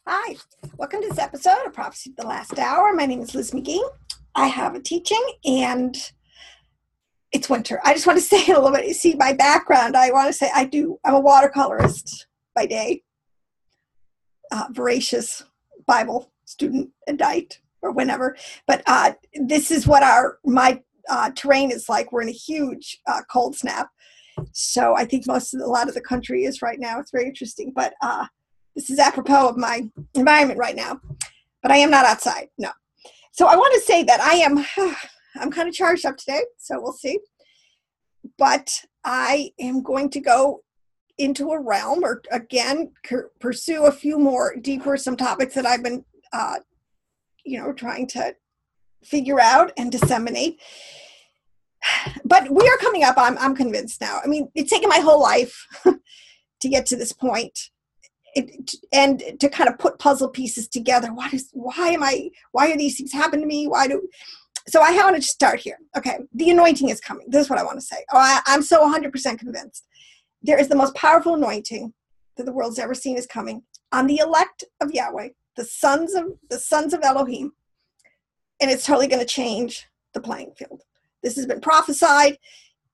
Hi, welcome to this episode of Prophecy of the Last Hour. My name is Liz McGee. I have a teaching and it's winter. I just want to say a little bit, you see my background. I want to say I'm a watercolorist by day, voracious Bible student at night or whenever. But this is what my terrain is like. We're in a huge cold snap. So I think a lot of the country is right now. It's very interesting. But this is apropos of my environment right now, but I am not outside, no. So I want to say that I'm kind of charged up today, so we'll see. But I am going to go into a realm, or again, pursue a few more deeper, some topics that I've been, trying to figure out and disseminate. But we are coming up, I'm convinced now. I mean, it's taken my whole life to get to this point. And to kind of put puzzle pieces together. Why are these things happening to me? So I want to start here. Okay, the anointing is coming. This is what I want to say. I'm so 100% convinced. There is the most powerful anointing that the world's ever seen is coming on the elect of Yahweh, the sons of Elohim, and it's totally going to change the playing field. This has been prophesied.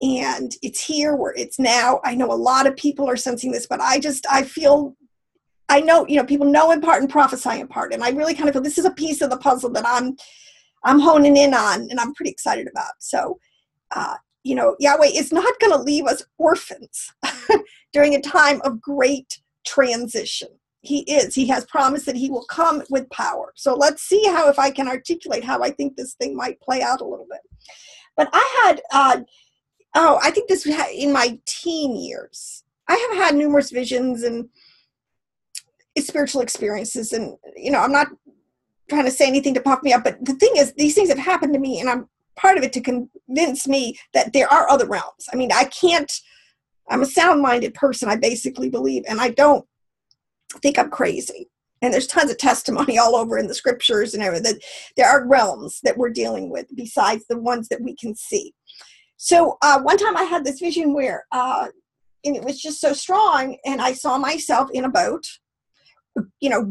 And it's here where it's now. I know a lot of people are sensing this, but I know, people know in part and prophesy in part. And I really kind of feel this is a piece of the puzzle that I'm honing in on and I'm pretty excited about. So, Yahweh is not going to leave us orphans during a time of great transition. He has promised that he will come with power. So let's see if I can articulate how I think this thing might play out a little bit. But I had, I think this was in my teen years. I have had numerous visions and spiritual experiences, and I'm not trying to say anything to puff me up, but the thing is, these things have happened to me, and I'm part of it to convince me that there are other realms. I mean, I'm a sound-minded person, I basically believe, and I don't think I'm crazy. And there's tons of testimony all over in the scriptures and everything that there are realms that we're dealing with besides the ones that we can see. So one time I had this vision where, and it was just so strong, and I saw myself in a boat,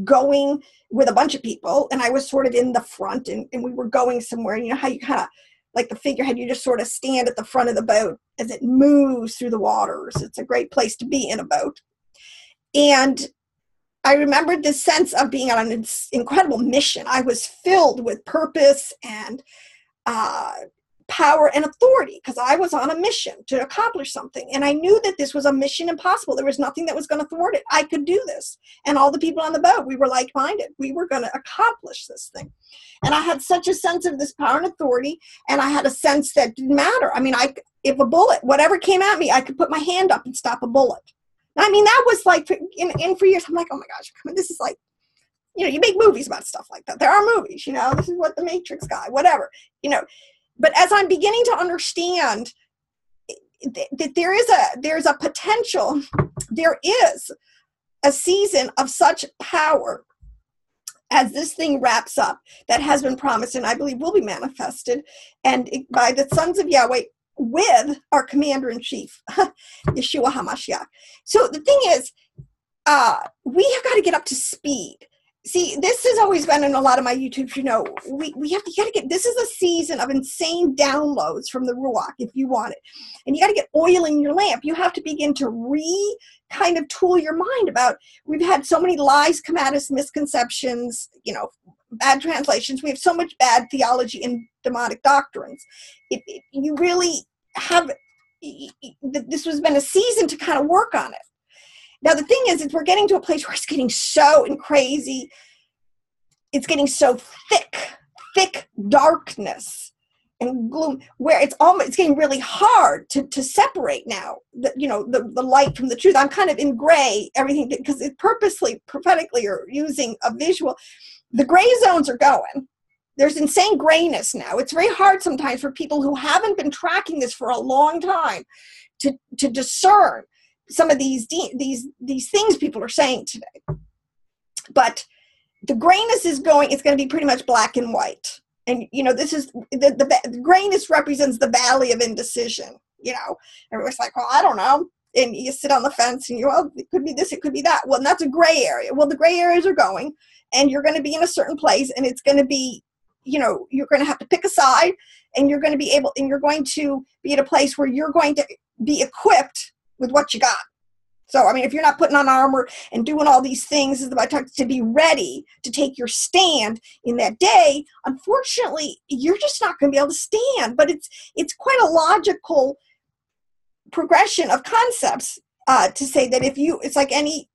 going with a bunch of people, and I was sort of in the front, and we were going somewhere. And how you kind of, like the figurehead, you just sort of stand at the front of the boat as it moves through the waters. It's a great place to be in a boat. And I remembered this sense of being on an incredible mission. I was filled with purpose and power and authority because I was on a mission to accomplish something. And I knew that this was a mission impossible. There was nothing that was going to thwart it. I could do this. And all the people on the boat, we were like-minded. We were going to accomplish this thing. And I had such a sense of this power and authority. And I had a sense that didn't matter. I mean, if a bullet, whatever came at me, I could put my hand up and stop a bullet. I mean, that was like, in for years, I'm like, oh my gosh, this is like, you make movies about stuff like that. There are movies, this is what the Mascheich guy, whatever, But as I'm beginning to understand that there's a potential, there is a season of such power as this thing wraps up that has been promised and I believe will be manifested and by the sons of Yahweh with our commander-in-chief, Yashshua HaMashiach. So the thing is, we have got to get up to speed. See, this has always been in a lot of my YouTubes, we have to get, this is a season of insane downloads from the Ruach, if you want it. And you got to get oil in your lamp. You have to begin to kind of tool your mind about, we've had so many lies come at us, misconceptions, bad translations. We have so much bad theology and demonic doctrines. You really have, this has been a season to kind of work on it. Now, the thing is we're getting to a place where it's getting so crazy. It's getting so thick darkness and gloom, where it's getting really hard to separate now, the light from the truth. I'm kind of in gray, everything, because it purposely, prophetically, are using a visual. The gray zones are going. There's insane grayness now. It's very hard sometimes for people who haven't been tracking this for a long time to discern some of these things people are saying today. But the grayness is going, it's going to be pretty much black and white. And, this is, the grayness represents the valley of indecision. Everybody's like, well, I don't know. and you sit on the fence and well, it could be this, it could be that. Well, and that's a gray area. Well, the gray areas are going, and you're going to be in a certain place, and it's going to be, you're going to have to pick a side, and you're going to be at a place where you're going to be equipped with what you got. So, I mean, if you're not putting on armor and doing all these things, is about to be ready to take your stand in that day, unfortunately, you're just not going to be able to stand. But it's quite a logical progression of concepts to say that it's like any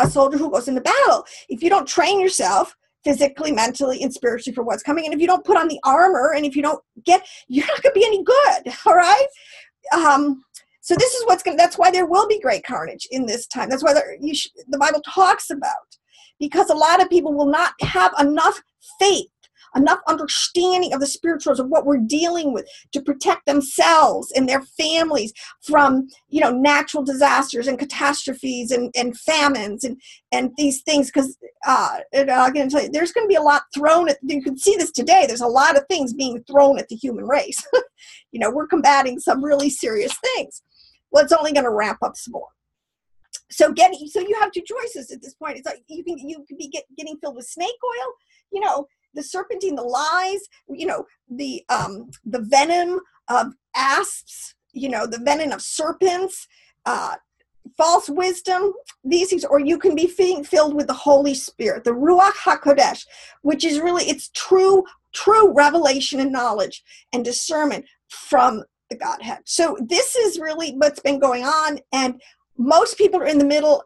soldier who goes into battle. If you don't train yourself physically, mentally, and spiritually for what's coming, and if you don't put on the armor, and if you don't you're not going to be any good. All right. So this is that's why there will be great carnage in this time. That's why the Bible talks about, because a lot of people will not have enough faith, enough understanding of the spirituals of what we're dealing with to protect themselves and their families from, natural disasters and catastrophes and famines and these things. Because I'm going to tell you, there's going to be a lot thrown you can see this today. There's a lot of things being thrown at the human race. We're combating some really serious things. Well, it's only going to ramp up some more. So you have two choices at this point. It's like you could be getting filled with snake oil, the serpentine, the lies, the venom of asps, the venom of serpents, false wisdom, these things, or you can be filled with the Holy Spirit, the Ruach HaKodesh, which is really, it's true revelation and knowledge and discernment from the Godhead. So this is really what's been going on, and most people are in the middle,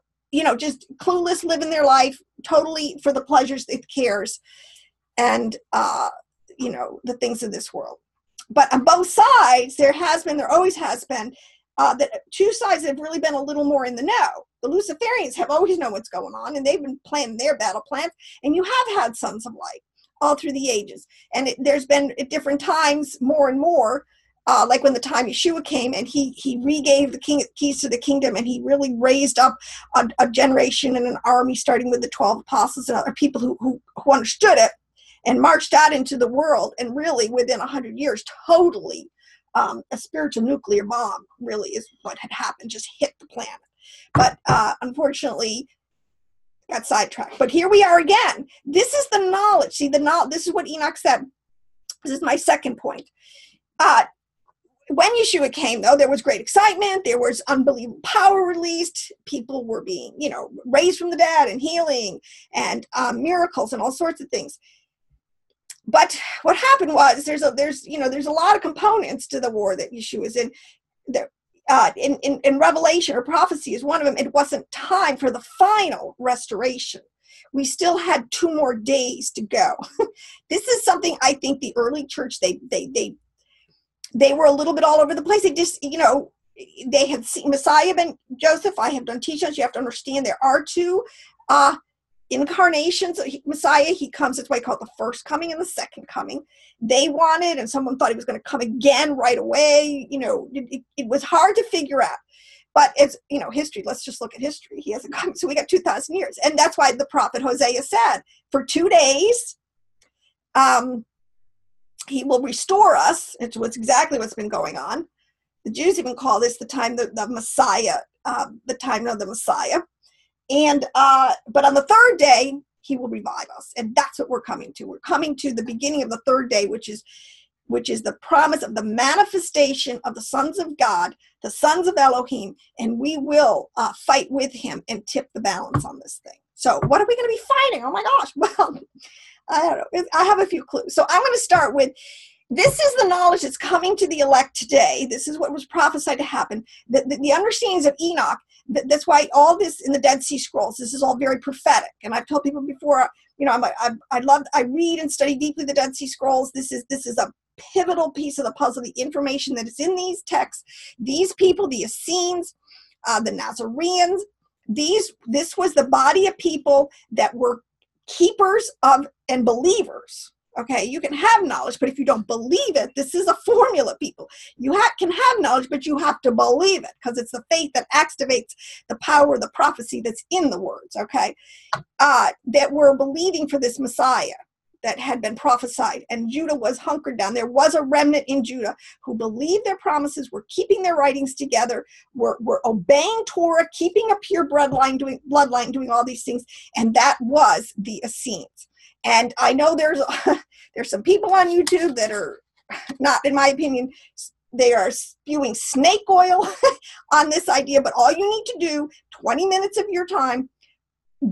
just clueless, living their life totally for the pleasures, the cares, and the things of this world. But on both sides, there always has been that two sides have really been a little more in the know. The Luciferians have always known what's going on, and they've been planning their battle plans, and you have had sons of light all through the ages. And there's been at different times more and more, like when the time Yashshua came and he regave the keys to the kingdom, and he really raised up a generation and an army, starting with the 12 apostles and other people who understood it and marched out into the world, and really within 100 years, totally a spiritual nuclear bomb really is what had happened, just hit the planet. But unfortunately, got sidetracked. But here we are again. This is the knowledge. See, this is what Enoch said. This is my second point. When Yashshua came, though, there was great excitement. There was unbelievable power released. People were being, raised from the dead and healing and miracles and all sorts of things. But what happened was there's a lot of components to the war that Yashshua is in. In Revelation or prophecy is one of them. It wasn't time for the final restoration. We still had 2 more days to go. This is something I think the early church, they were a little bit all over the place. They just, they had seen Messiah ben Joseph. I have done teachings. You have to understand there are 2 incarnations. Messiah, he comes, it's what I call the first coming and the second coming. They wanted, and someone thought he was going to come again right away. It was hard to figure out. But it's, history, let's just look at history. He hasn't come, so we got 2,000 years. And that's why the prophet Hosea said, for 2 days, he will restore us. It's exactly what's been going on. The Jews even call this the time of the Messiah, the time of the Messiah. And but on the 3rd day, he will revive us. And that's what we're coming to. We're coming to the beginning of the 3rd day, which is the promise of the manifestation of the sons of God, the sons of Elohim, and we will fight with him and tip the balance on this thing. So what are we going to be fighting? Oh my gosh. Well, I don't know. I have a few clues. So I'm going to start with, this is the knowledge that's coming to the elect today. This is what was prophesied to happen. The understandings of Enoch, that's why all this in the Dead Sea Scrolls, this is all very prophetic. And I've told people before, I read and study deeply the Dead Sea Scrolls. This is a pivotal piece of the puzzle, the information that is in these texts. These people, the Essenes, the Nazarenes, this was the body of people that were keepers of and believers. Okay, you can have knowledge, but if you don't believe it, this is a formula, people. You can have knowledge, but you have to believe it, because it's the faith that activates the power of the prophecy that's in the words, okay, that we're believing for this Messiah. that had been prophesied, and Judah was hunkered down. There was a remnant in Judah who believed their promises, were keeping their writings together, were obeying Torah, keeping a pure bloodline, doing all these things, and that was the Essenes. And I know there's some people on YouTube that are not, in my opinion, they are spewing snake oil on this idea, but all you need to do, 20 minutes of your time,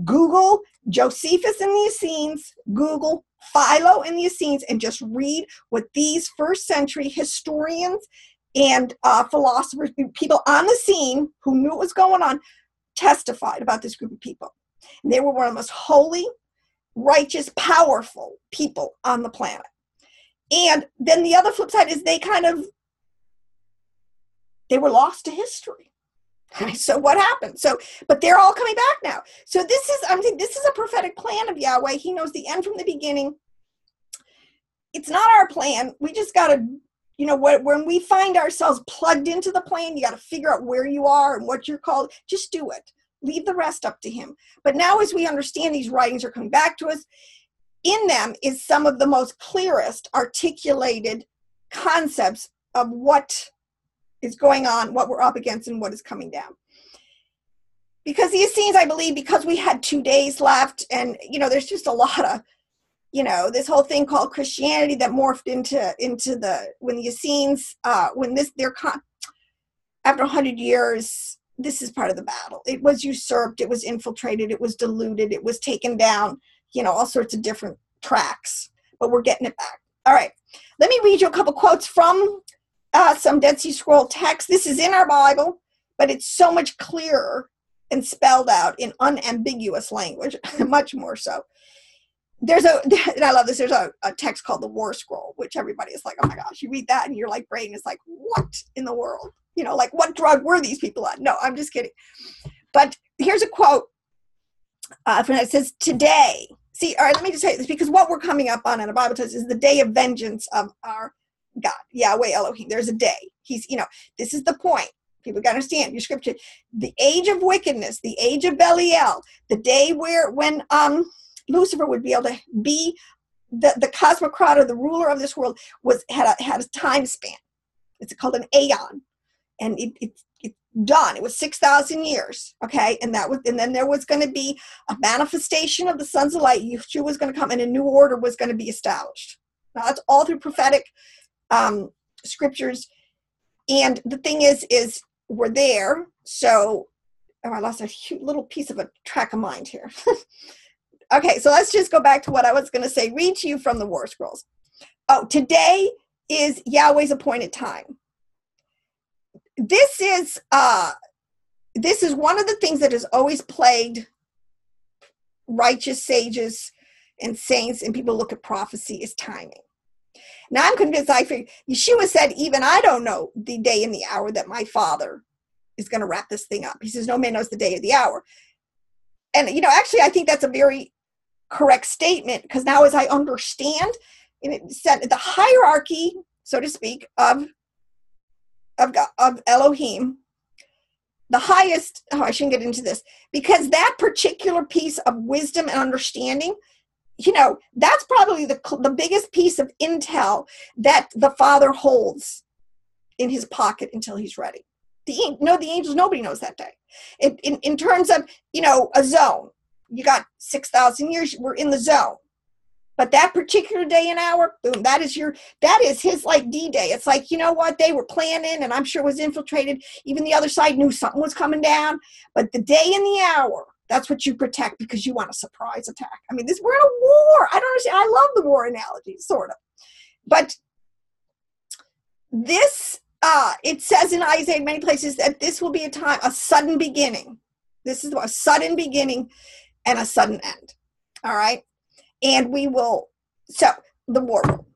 Google Josephus and the Essenes, Google Philo and the Essenes, and just read what these first century historians and philosophers, people on the scene who knew what was going on, testified about this group of people. And they were one of the most holy, righteous, powerful people on the planet. And then the other flip side is they were lost to history. So what happened? But they're all coming back now. So this is a prophetic plan of Yahweh. He knows the end from the beginning. It's not our plan. We just got to, when we find ourselves plugged into the plan, you got to figure out where you are and what you're called. Just do it. Leave the rest up to him. But now as we understand these writings are coming back to us, in them is some of the most clearest articulated concepts of what is going on, what we're up against, and what is coming down. Because the Essenes, I believe, because we had 2 days left, and there's just a lot of, this whole thing called Christianity that morphed into when the Essenes, after 100 years, this is part of the battle. It was usurped, it was infiltrated, it was diluted, it was taken down, all sorts of different tracks, but we're getting it back. All right, let me read you a couple quotes from some Dead Sea Scroll text. This is in our Bible, but it's so much clearer and spelled out in unambiguous language, much more so. And I love this, there's a text called the War Scroll, which everybody is like, oh my gosh, you read that and your brain is like, what in the world? What drug were these people on? No, I'm just kidding. But here's a quote from it. It says, today, see, all right, let me just say this, because what we're coming up on in the Bible tells us is the day of vengeance of our God, Yahweh Elohim. There's a day. He's, this is the point. People got to understand your scripture. The age of wickedness, the age of Belial, the day when Lucifer would be able to be the cosmocrat or the ruler of this world had a time span. It's called an aeon, and it's done. It was 6,000 years. Okay, and then there was going to be a manifestation of the sons of light. Yashshua was going to come, and a new order was going to be established. Now that's all through prophetic scriptures, and the thing is we're there. So I lost a little piece of a track of mind here. Okay, so let's just go back to what I was going to say. Read to you from the War Scrolls. Oh, today is Yahweh's appointed time. This is one of the things that has always plagued righteous sages and saints, and people look at prophecy, is timing. Now I'm convinced, Yashshua said, even I don't know the day and the hour that my Father is going to wrap this thing up. He says, no man knows the day or the hour. And, actually, I think that's a very correct statement, because now as I understand, and it said the hierarchy, so to speak, of God, of Elohim, the highest, I shouldn't get into this, because that particular piece of wisdom and understanding, that's probably the biggest piece of intel that the Father holds in his pocket until he's ready. The angels, nobody knows that day. In terms of, a zone, you got 6,000 years, we're in the zone. But that particular day and hour, boom, that is his D-Day. It's like, what, they were planning, and I'm sure it was infiltrated. Even the other side knew something was coming down. But the day and the hour, that's what you protect, because you want a surprise attack. I mean, we're in a war. I don't understand. I love the war analogy, sort of. But this, it says in Isaiah in many places that this will be a sudden beginning. This is a sudden beginning and a sudden end. All right? And the war rule.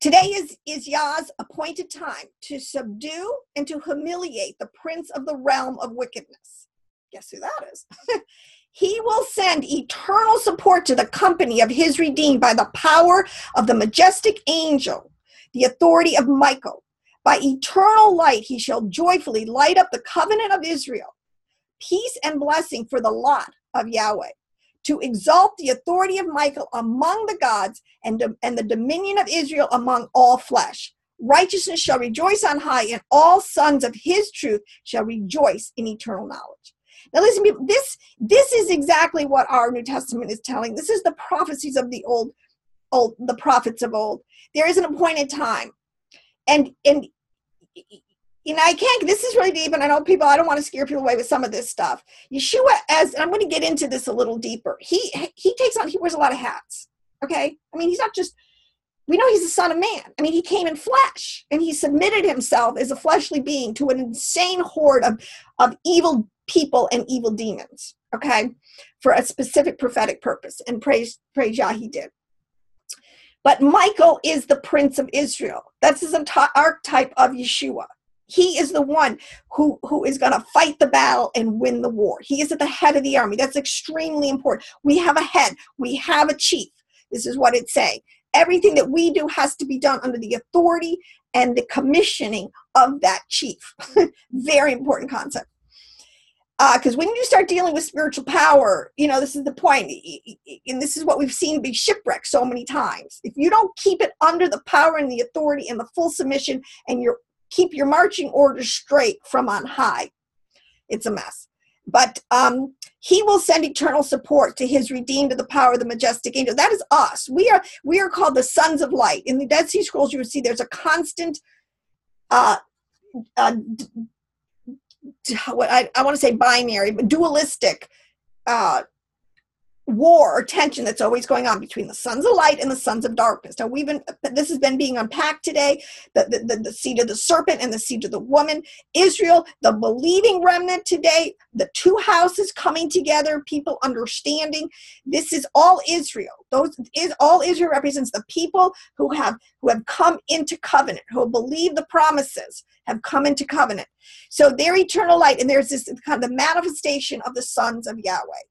Today is Yah's appointed time to subdue and to humiliate the prince of the realm of wickedness. Guess who that is? He will send eternal support to the company of his redeemed by the power of the majestic angel, the authority of Michael. By eternal light he shall joyfully light up the covenant of Israel. Peace and blessing for the lot of Yahweh. to exalt the authority of Michael among the gods, and the dominion of Israel among all flesh. Righteousness shall rejoice on high, and all sons of his truth shall rejoice in eternal knowledge. Now listen, people, this is exactly what our New Testament is telling. This is the prophecies of the the prophets of old. There is an appointed time. And I can't, this is really deep, and I know people, I don't want to scare people away with some of this stuff. Yeshua, and I'm going to get into this a little deeper, he wears a lot of hats, okay? I mean, he's not just, we know he's the Son of Man. I mean, he came in flesh, and he submitted himself as a fleshly being to an insane horde of evil people and evil demons, okay? For a specific prophetic purpose, and praise Yah, he did. But Michael is the Prince of Israel. That's his archetype of Yeshua. He is the one who is going to fight the battle and win the war. He is at the head of the army. That's extremely important. We have a head. We have a chief. This is what it's saying. Everything that we do has to be done under the authority and the commissioning of that chief. Very important concept. Because when you start dealing with spiritual power, this is the point. And this is what we've seen be shipwrecked so many times. If you don't keep it under the power and the authority and the full submission, and keep your marching orders straight from on high, it's a mess. But he will send eternal support to his redeemed of the power of the majestic angel. That is us. We are called the sons of light. In the Dead Sea Scrolls, you would see there's a constant I want to say binary, but dualistic war or tension that's always going on between the sons of light and the sons of darkness. Now this has been being unpacked today, the seed of the serpent and the seed of the woman, Israel, the believing remnant today, the two houses coming together, people understanding this is all Israel. All Israel represents the people who have come into covenant, who believe the promises, have come into covenant. So they're eternal light, and there's this kind of the manifestation of the sons of Yahweh.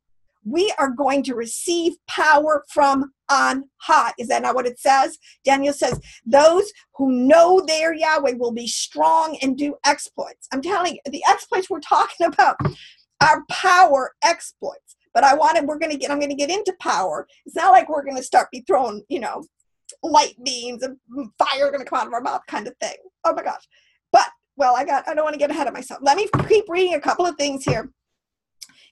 We are going to receive power from on high. Is that not what it says? Daniel says, those who know their Yahweh will be strong and do exploits. I'm telling you, the exploits we're talking about are power exploits. But I'm going to get into power. It's not like we're going to start be throwing, light beams and fire going to come out of our mouth kind of thing. Oh my gosh. But, I don't want to get ahead of myself. Let me keep reading a couple of things here.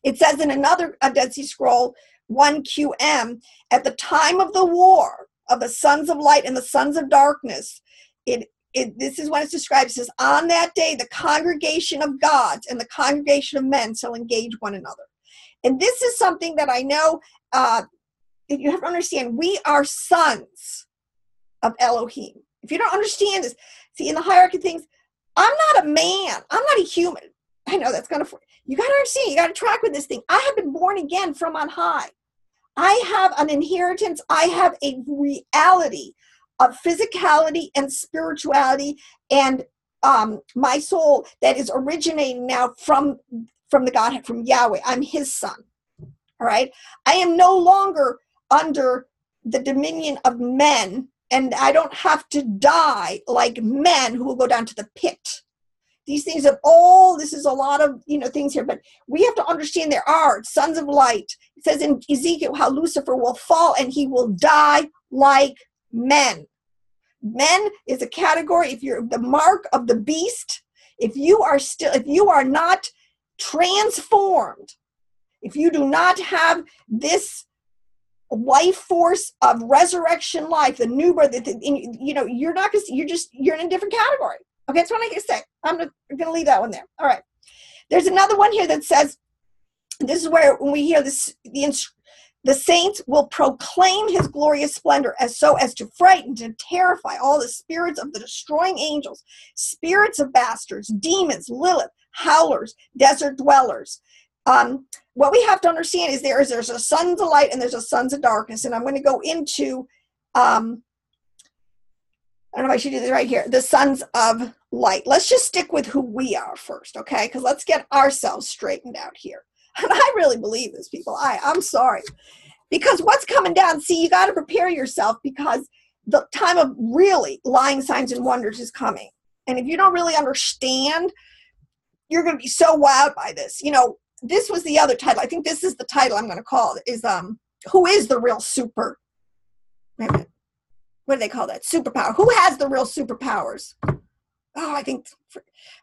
It says in another Dead Sea Scroll, 1QM, at the time of the war of the sons of light and the sons of darkness, this is what it's described. It says, on that day, the congregation of gods and the congregation of men shall engage one another. And this is something that I know you have to understand. We are sons of Elohim. If you don't understand this, see, in the hierarchy of things, I'm not a man. I'm not a human. I know that's you got to understand, you got to track with this thing. I have been born again from on high. I have an inheritance. I have a reality of physicality and spirituality and my soul that is originating now from the Godhead, from Yahweh. I'm his son. All right. I am no longer under the dominion of men, and I don't have to die like men who will go down to the pit. These things are all, this is a lot of, things here, but we have to understand there are sons of light. It says in Ezekiel how Lucifer will fall and he will die like men. Men is a category, if you're the mark of the beast, if you are not transformed, if you do not have this life force of resurrection life, the new birth, you're not going to, you're in a different category. Okay, that's what I can say. I'm going to leave that one there. All right. There's another one here that says, this is where when we hear this, the saints will proclaim his glorious splendor as to frighten and terrify all the spirits of the destroying angels, spirits of bastards, demons, Lilith, howlers, desert dwellers. What we have to understand is there's a sons of light and there's a sons of darkness. And I'm going to go into, I don't know if I should do this right here, the sons of light. Let's just stick with who we are first, okay? Because let's get ourselves straightened out here. And I really believe this, people. I'm sorry. Because what's coming down, see, you got to prepare yourself because the time of really lying signs and wonders is coming. And if you don't really understand, you're going to be so wowed by this. this was the other title. I think this is the title I'm going to call it, is who is the real super, wait a minute, what do they call that? Superpower. Who has the real superpowers? Oh, I think,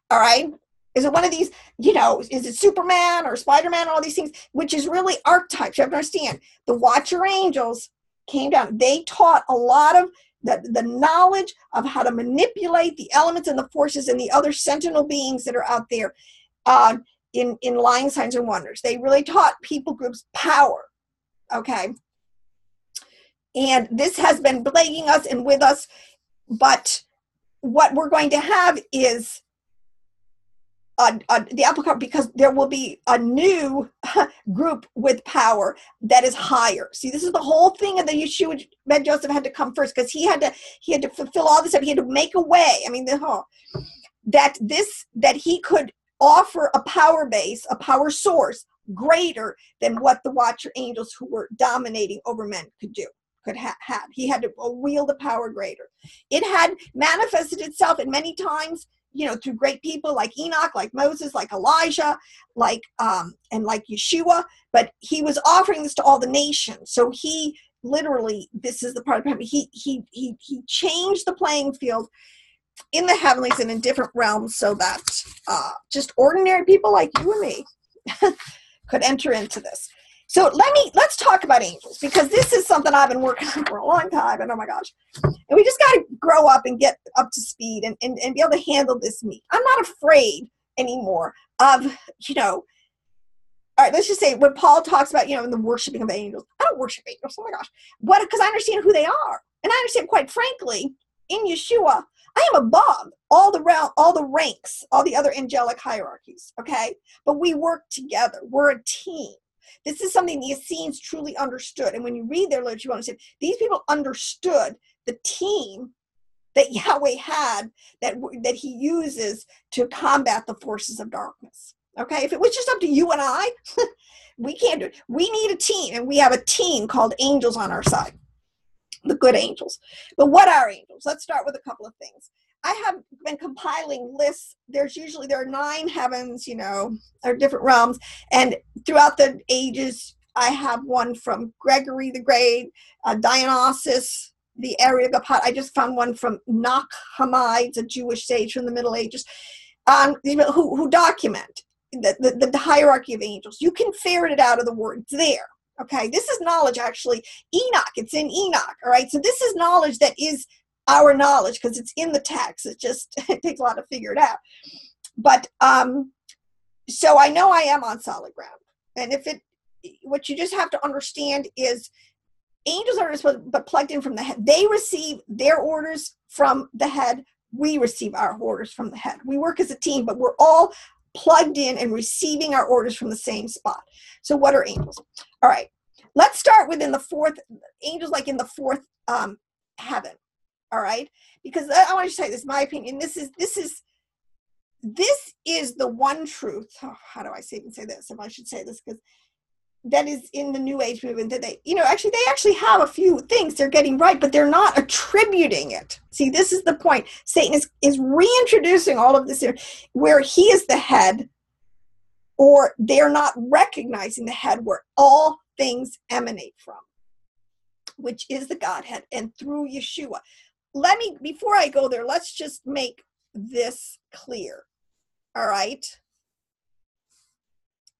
all right. Is it one of these, is it Superman or Spider-Man, all these things, which is really archetypes. You have to understand, the Watcher Angels came down. They taught a lot of the knowledge of how to manipulate the elements and the forces and the other sentinel beings that are out there in Lying Signs and Wonders. They really taught people groups power, okay? And this has been plaguing us and with us, but what we're going to have is the apple cart, because there will be a new group with power that is higher. See, this is the whole thing of the Yashshua. Ben Joseph had to come first because he had to fulfill all this stuff. He had to make a way. I mean, that he could offer a power base, a power source greater than what the Watcher Angels who were dominating over men could do. He had to wield a power greater. It had manifested itself in many times, through great people like Enoch, like Moses, like Elijah, and like Yashshua, but he was offering this to all the nations. So he literally, this is the part of him, he changed the playing field in the heavenlies and in different realms so that just ordinary people like you and me could enter into this. So let's talk about angels, because this is something I've been working on for a long time, and oh my gosh. And we just got to grow up and get up to speed and be able to handle this meat. I'm not afraid anymore of, all right, let's just say when Paul talks about, in the worshiping of angels, I don't worship angels, oh my gosh. Because I understand who they are. And I understand, quite frankly, in Yashshua, I am above all the ranks, all the other angelic hierarchies, okay? But we work together. We're a team. This is something the Essenes truly understood. And when you read their literature, you understand these people understood the team that Yahweh had, that he uses to combat the forces of darkness. Okay, if it was just up to you and I, we can't do it. We need a team, and we have a team called angels on our side, the good angels. But what are angels? Let's start with a couple of things. I have been compiling lists. There are 9 heavens, or different realms. And throughout the ages, I have one from Gregory the Great, Dionysus, the Areopagite. I just found one from Nachmanides, a Jewish sage from the Middle Ages, who document the hierarchy of angels. You can ferret it out of the word. It's there. Okay, this is knowledge, actually. Enoch, it's in Enoch. All right, so this is knowledge that is our knowledge because it's in the text. It takes a lot to figure it out. But so I know I am on solid ground. And what you just have to understand is angels are supposed but plugged in from the head. They receive their orders from the head. We receive our orders from the head. We work as a team, but we're all plugged in and receiving our orders from the same spot. So what are angels? All right, let's start within the fourth, angels like in the fourth heaven. All right, because I want to say this, my opinion, this is the one truth. Oh, how do I say this? If I should say this, because that is in the New Age movement that they actually have a few things they're getting right, but they're not attributing it. See, this is the point. Satan is reintroducing all of this here, where he is the head, or they're not recognizing the head where all things emanate from, which is the Godhead, and through Yashshua. Before I go there, let's just make this clear. All right.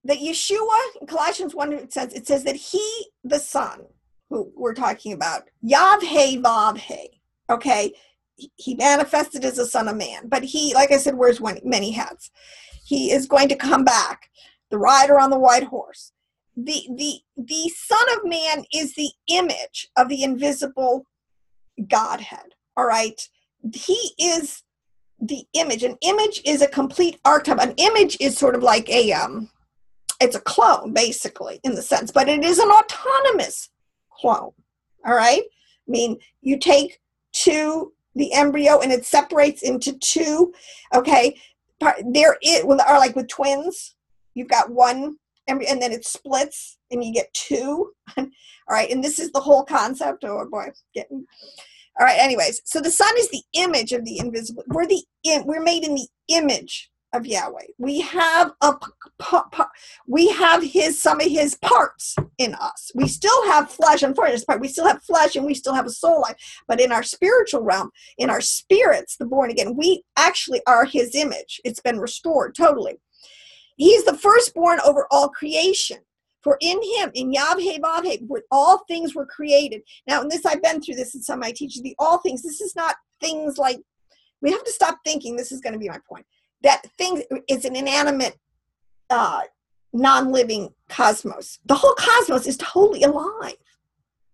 That Yashshua, in Colossians 1, it says that he, the Son, who we're talking about, Yad-Heh Vav-Heh, okay, he manifested as a Son of Man, but he, like I said, wears many hats. He is going to come back, the rider on the white horse. The Son of Man is the image of the invisible Godhead, all right? He is the image. An image is a complete archetype. An image is sort of like it's a clone, basically, in the sense, but it is an autonomous clone, all right? I mean, you take the embryo and it separates into two, okay? Are like with twins, you've got one embryo and then it splits and you get two, all right? And this is the whole concept. Oh boy, all right, anyways, so the Son is the image of the invisible. We're made in the image of Yahweh. We have some of his parts in us. We still have flesh, unfortunately, we still have flesh and we still have a soul life. But in our spiritual realm, in our spirits, the born again, we actually are his image. It's been restored totally. He's the firstborn over all creation. For in him, in Yahweh, where all things were created. Now, in this, I've been through this in some of my teachings, the all things, this is not things like, we have to stop thinking, this is going to be my point, that thing is an inanimate, non-living cosmos. The whole cosmos is totally alive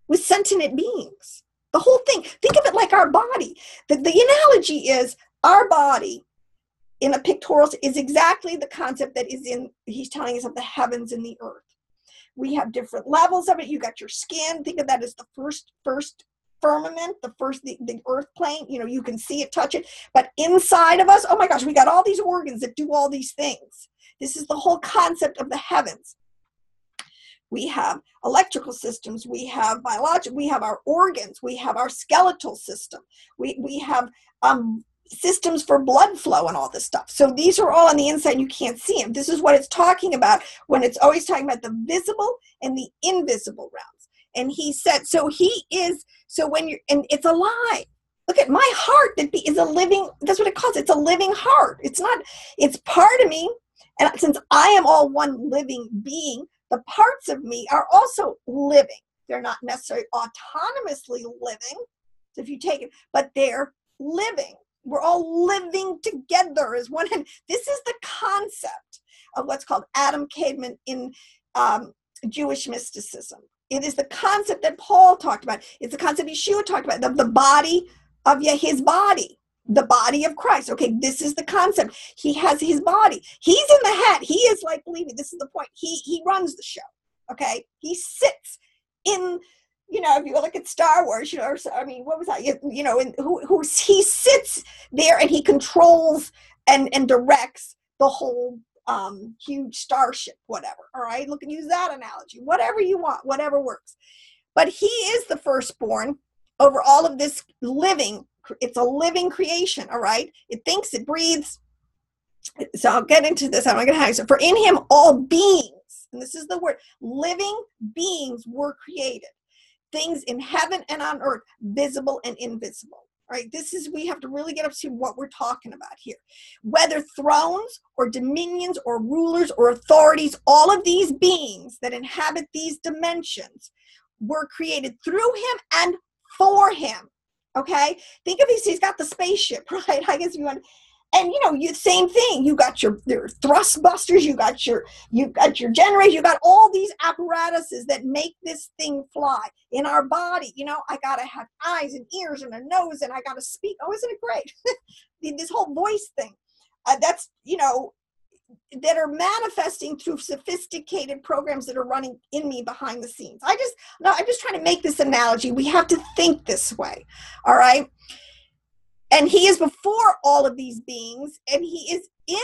with sentient beings. The whole thing, think of it like our body. The analogy is our body in a pictorial is exactly the concept that is in, he's telling us of the heavens and the earth. We have different levels of it. You got your skin. Think of that as the first firmament, the earth plane. You know, you can see it, touch it. But inside of us, oh my gosh, we got all these organs that do all these things. This is the whole concept of the heavens. We have electrical systems. We have biological. We have our organs. We have our skeletal system. We have systems for blood flow and all this stuff. So these are all on the inside and you can't see them. This is what it's talking about when it's always talking about the visible and the invisible realms. And he said, so he is, so when you're, and it's alive. Look at my heart that is a living, that's what it calls it. It's a living heart. It's not, it's part of me. And since I am all one living being, the parts of me are also living. They're not necessarily autonomously living. So if you take it, but they're living. We're all living together as one. And this is the concept of what's called Adam Caveman in Jewish mysticism. It is the concept that Paul talked about. It's the concept Yeshua talked about, of the body of his body, the body of Christ. Okay, this is the concept. He has his body. He's in the head. He is like, believe me, this is the point. He runs the show. Okay, he sits in. You know, if you look at Star Wars, you know, or, I mean, what was that? You know, and he sits there and he controls and directs the whole huge starship, whatever. All right, look and use that analogy. Whatever you want, whatever works. But he is the firstborn over all of this living. It's a living creation. All right, it thinks, it breathes. So I'll get into this. I'm not going to have so. For in him all beings, and this is the word, living beings were created. Things in heaven and on earth, visible and invisible. Right? This is, we have to really get up to what we're talking about here. Whether thrones or dominions or rulers or authorities, all of these beings that inhabit these dimensions were created through him and for him. Okay? Think of these, he's got the spaceship, right? I guess you want. And you know, same thing. You got your thrust busters. You got your generators. You got all these apparatuses that make this thing fly in our body. You know, I gotta have eyes and ears and a nose, and I gotta speak. Oh, isn't it great? This whole voice thing. That's, you know, that are manifesting through sophisticated programs that are running in me behind the scenes. I'm just trying to make this analogy. We have to think this way. All right. And he is before all of these beings, and he is in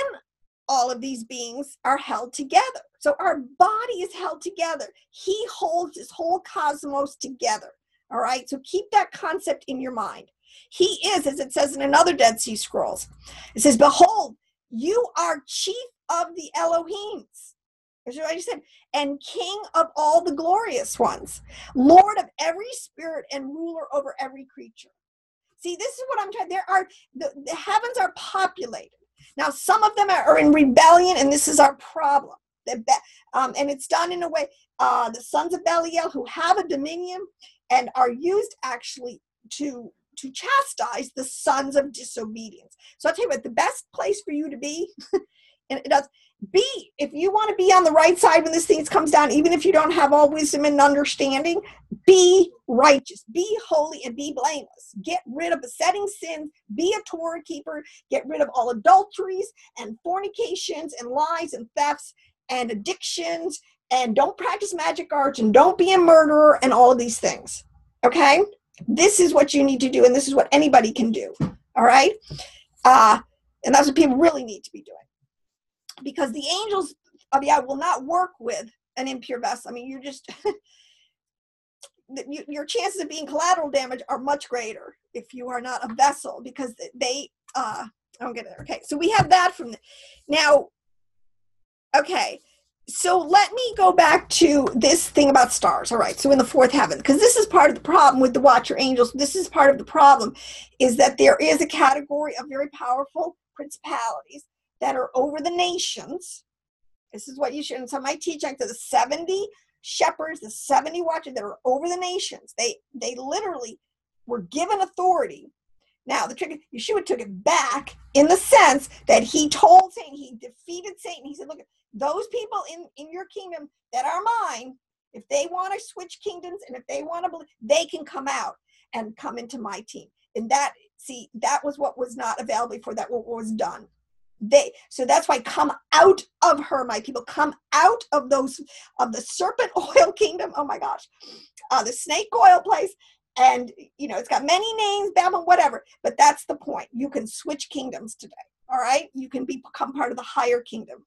all of these beings are held together. So our body is held together. He holds this whole cosmos together. All right. So keep that concept in your mind. He is, as it says in another Dead Sea Scrolls, it says, behold, you are chief of the Elohims. That's what I just said. And king of all the glorious ones, Lord of every spirit and ruler over every creature. See, this is what I'm trying. There are the heavens are populated. Now, some of them are in rebellion, and this is our problem. And it's done in a way. The sons of Belial, who have a dominion, and are used actually to chastise the sons of disobedience. So I'll tell you what, the best place for you to be, and it does. If you want to be on the right side when this thing comes down, even if you don't have all wisdom and understanding, be righteous, be holy, and be blameless. Get rid of besetting sins, be a Torah keeper, get rid of all adulteries and fornications and lies and thefts and addictions, and don't practice magic arts, and don't be a murderer, and all of these things. Okay? This is what you need to do, and this is what anybody can do. All right? And that's what people really need to be doing. Because the angels of Yah will not work with an impure vessel. I mean, you're just, your chances of being collateral damage are much greater if you are not a vessel, because they I won't get there. Okay, so we have that from now. Okay, so let me go back to this thing about stars. All right, so in the fourth heaven, because this is part of the problem with the watcher angels. This is part of the problem, is that there is a category of very powerful principalities that are over the nations. This is what you should. And so my teaching to the 70 shepherds, the 70 watchers that are over the nations. They literally were given authority. Now, the trick, Yeshua took it back in the sense that he told Satan, he defeated Satan. He said, look, those people in your kingdom that are mine, if they want to switch kingdoms and if they want to believe, they can come out and come into my team. And that was what was not available before, that what was done. So that's why come out of her, my people, come out of those, of the serpent oil kingdom. Oh my gosh, the snake oil place. And, it's got many names, Babylon, whatever, but that's the point. You can switch kingdoms today. All right. You can become part of the higher kingdom.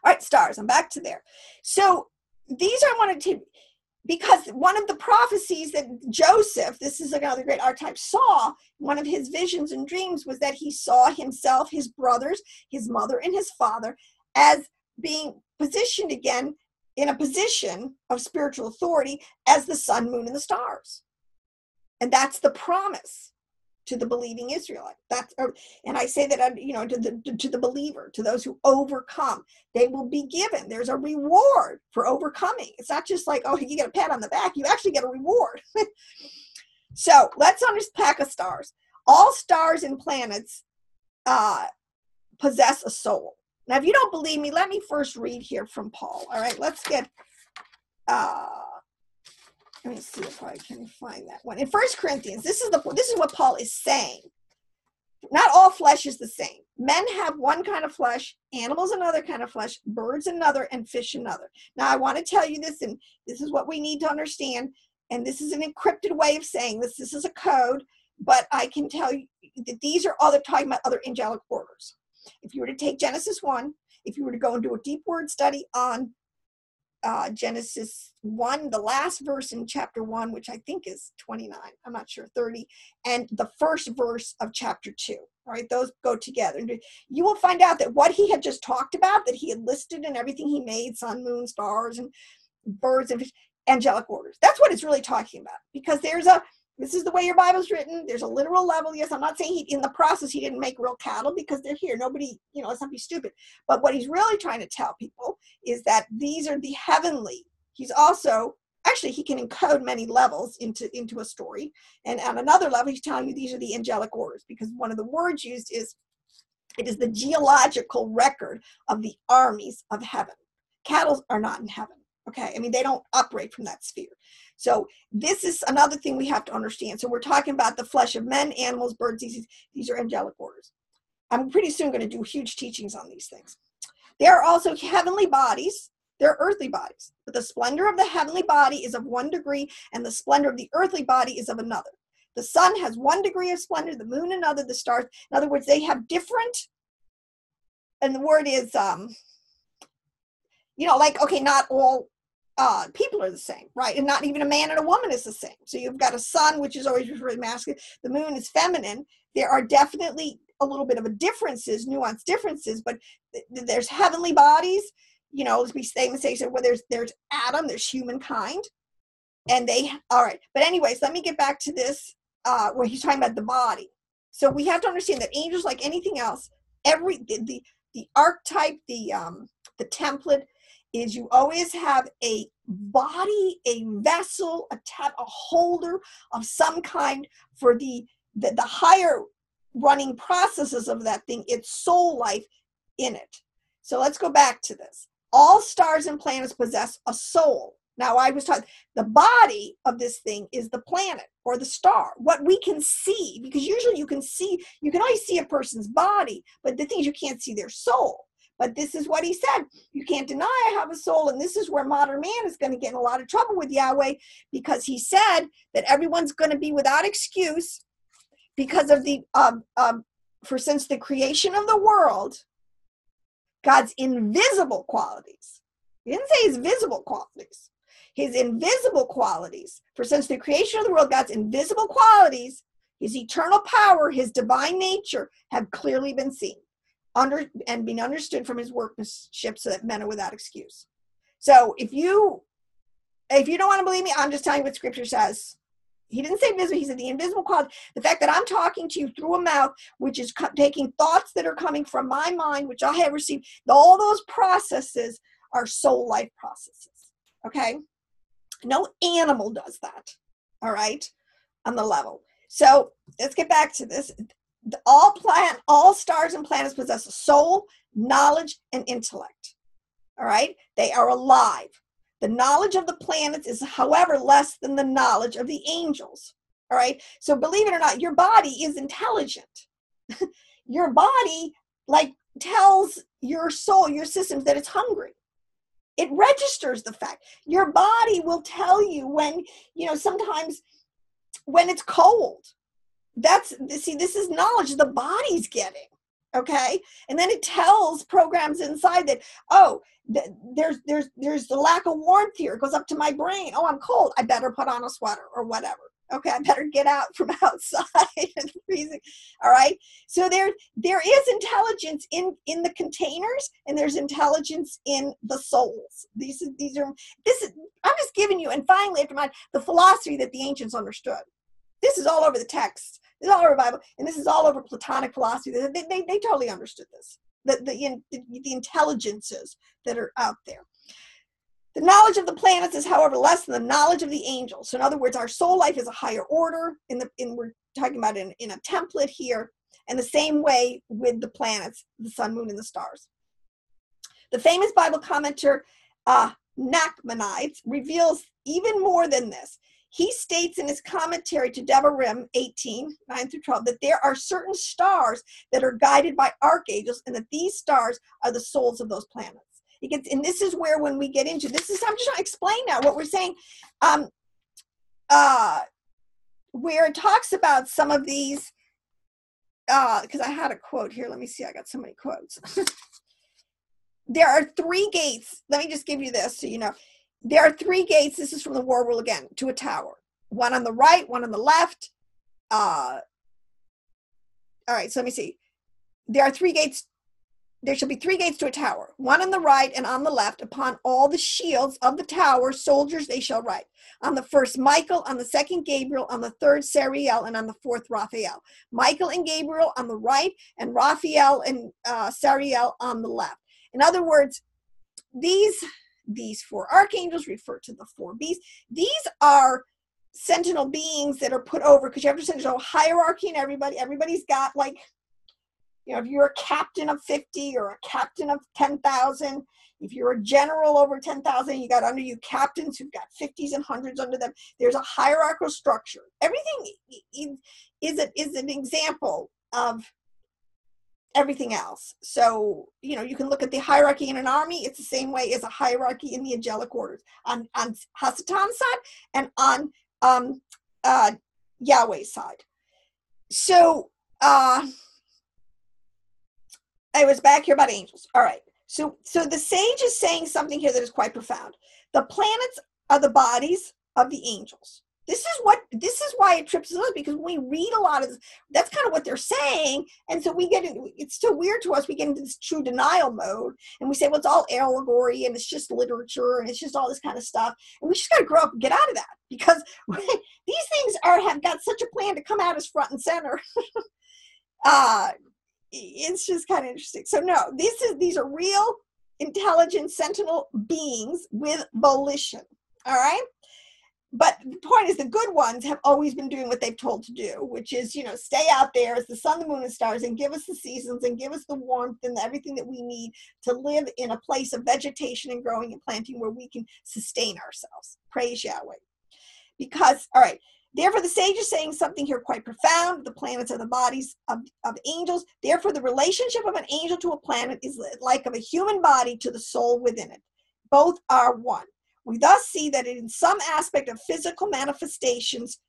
All right. Stars. I'm back to there. So these I wanted to, because one of the prophecies that Joseph, this is another great archetype, saw, one of his visions and dreams was that he saw himself, his brothers, his mother, and his father as being positioned again in a position of spiritual authority as the sun, moon, and the stars. And that's the promise to the believing Israelite. And I say that, to the believer, to those who overcome, they will be given. There's a reward for overcoming. It's not just like, oh, you get a pat on the back. You actually get a reward. So let's unpack of stars. All stars and planets possess a soul. Now, if you don't believe me, let me first read here from Paul. All right, let's get, let me see if I can find that one. In 1 Corinthians, this is what Paul is saying. Not all flesh is the same. Men have one kind of flesh, animals another kind of flesh, birds another, and fish another. Now, I want to tell you this, and this is what we need to understand, and this is an encrypted way of saying this. This is a code, but I can tell you that these are talking about other angelic orders. If you were to take Genesis 1, if you were to go and do a deep word study on Genesis 1, the last verse in chapter 1, which I think is 29, I'm not sure, 30, and the first verse of chapter 2, all right, those go together. You will find out that what he had just talked about, that he had listed in everything he made, sun, moon, stars, and birds, and fish, angelic orders. That's what it's really talking about, because this is the way your Bible's written. There's a literal level. Yes, I'm not saying in the process he didn't make real cattle, because they're here. Nobody, let's not be stupid. But what he's really trying to tell people is that these are the heavenly. He's also, actually, he can encode many levels into a story. And on another level, he's telling you these are the angelic orders, because one of the words used is, it is the geological record of the armies of heaven. Cattle are not in heaven. Okay, I mean, they don't operate from that sphere. So this is another thing we have to understand. So we're talking about the flesh of men, animals, birds. These are angelic orders. I'm pretty soon going to do huge teachings on these things. There are also heavenly bodies. They're earthly bodies. But the splendor of the heavenly body is of one degree, and the splendor of the earthly body is of another. The sun has one degree of splendor, the moon another, the stars. In other words, they have different, and the word is, not all people are the same, right? And not even a man and a woman is the same. So you've got a sun, which is always really masculine. The moon is feminine. There are definitely a little bit of nuanced differences, but there's heavenly bodies, as we say, so where there's Adam, there's humankind, and all right. But anyways, let me get back to this, where he's talking about the body. So we have to understand that angels, like anything else, the archetype, the template, is you always have a body, a vessel, a holder of some kind for the higher running processes of that thing, its soul life in it. So let's go back to this. All stars and planets possess a soul. Now, I was talking, the body of this thing is the planet or the star, what we can see, because usually you can always see a person's body, but the thing is you can't see their soul. But this is what he said. You can't deny I have a soul. And this is where modern man is going to get in a lot of trouble with Yahweh, because he said that everyone's going to be without excuse because of for since the creation of the world, God's invisible qualities. He didn't say his visible qualities. His invisible qualities. For since the creation of the world, God's invisible qualities, His eternal power, his divine nature have clearly been seen and been understood from his workmanship, so that men are without excuse. So if you don't want to believe me, I'm just telling you what scripture says. He didn't say visible. He said the invisible quality. The fact that I'm talking to you through a mouth, which is taking thoughts that are coming from my mind, which I have received, all those processes are soul life processes. Okay? No animal does that. All right? On the level. So let's get back to this. All stars and planets possess a soul, knowledge, and intellect. All right? They are alive. The knowledge of the planets is, however, less than the knowledge of the angels. All right? So believe it or not, your body is intelligent. Your body, like, tells your soul, your systems, that it's hungry. It registers the fact. Your body will tell you when, sometimes when it's cold. This is knowledge the body's getting. Okay? And then it tells programs inside that, there's the lack of warmth here. It goes up to my brain. Oh, I'm cold. I better put on a sweater or whatever. Okay, I better get out from outside and freezing. All right. So there is intelligence in the containers, and there's intelligence in the souls. I'm just giving you, and finally, after the philosophy that the ancients understood. This is all over the text. This is all over the Bible, and this is all over Platonic philosophy. They totally understood this. The intelligences that are out there. The knowledge of the planets is, however, less than the knowledge of the angels. So in other words, our soul life is a higher order. We're talking about in a template here, and the same way with the planets, the sun, moon, and the stars. The famous Bible commentator Nachmanides reveals even more than this. He states in his commentary to Devarim 18, 9 through 12, that there are certain stars that are guided by archangels, and that these stars are the souls of those planets. And this is where, when we get into this, I'm just trying to explain now what we're saying, where it talks about some of these, because I had a quote here. Let me see. I got so many quotes. There are 3 gates. Let me just give you this so you know. There are 3 gates. This is from the War Rule again, to a tower. One on the right, one on the left. All right, so let me see. There are 3 gates. There shall be 3 gates to a tower, one on the right and on the left. Upon all the shields of the tower, soldiers they shall write. On the first, Michael; on the second, Gabriel; on the third, Sariel; and on the fourth, Raphael. Michael and Gabriel on the right, and Raphael and Sariel on the left. In other words, these 4 archangels refer to the 4 beasts. These are sentinel beings that are put over, because you have to send a hierarchy in everybody. Everybody's got, like, if you're a captain of 50 or a captain of 10,000, if you're a general over 10,000, you got under you captains who've got 50s and 100s under them. There's a hierarchical structure. Everything is an example of everything else. So, you can look at the hierarchy in an army. It's the same way as a hierarchy in the angelic orders on Hasatan's side and on Yahweh's side. So, I was back here about angels. All right. So the sage is saying something here that is quite profound. The planets are the bodies of the angels. This is why it trips us up, because when we read a lot of this, that's kind of what they're saying. And so it's so weird to us. We get into this true denial mode, and we say, well, it's all allegory, and it's just literature, and it's just all this kind of stuff. And we just got to grow up and get out of that, because these things have got such a plan to come at us front and center. It's just kind of interesting. So no, these are real, intelligent, sentinel beings with volition. All right. But the point is, the good ones have always been doing what they've told to do, which is, stay out there as the sun, the moon, and stars, and give us the seasons, and give us the warmth and everything that we need to live in a place of vegetation and growing and planting where we can sustain ourselves. Praise Yahweh. Because, all right, therefore the sage is saying something here quite profound. The planets are the bodies of angels. Therefore, the relationship of an angel to a planet is like of a human body to the soul within it. Both are one. We thus see that in some aspect of physical manifestations,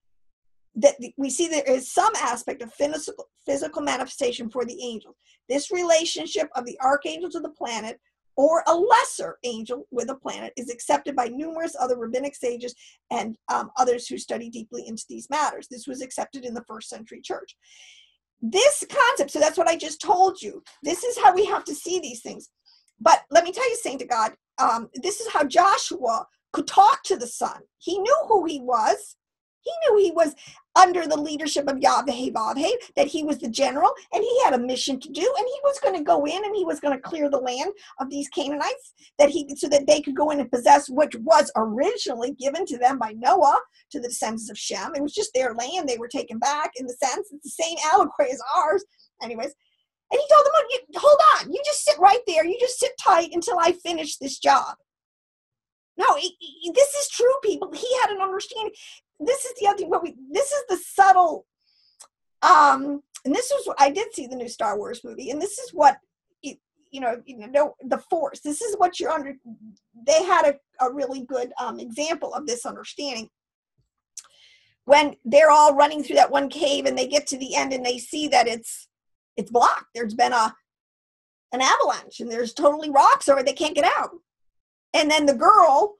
that we see there is some aspect of physical manifestation for the angels. This relationship of the archangel to the planet or a lesser angel with a planet is accepted by numerous other rabbinic sages and others who study deeply into these matters. This was accepted in the first century church. This concept, so that's what I just told you. This is how we have to see these things. But let me tell you, saint of God, this is how Joshua could talk to the Son. He knew who he was. He knew he was under the leadership of Yahweh, that he was the general, and he had a mission to do, and he was going to go in and he was going to clear the land of these Canaanites so that they could go in and possess, which was originally given to them by Noah to the descendants of Shem. It was just their land they were taken back, in the sense it's the same allegory as ours. Anyways, and he told them, hold on, you just sit right there, you just sit tight until I finish this job. No, this is true, people. He had an understanding. This is the other thing. This is the subtle, and this is what I did see the new Star Wars movie, and this is what the Force. This is what you're under. They had a really good example of this understanding when they're all running through that one cave, and they get to the end, and they see that it's blocked. There's been an avalanche, and there's totally rocks over it. They can't get out. And then the girl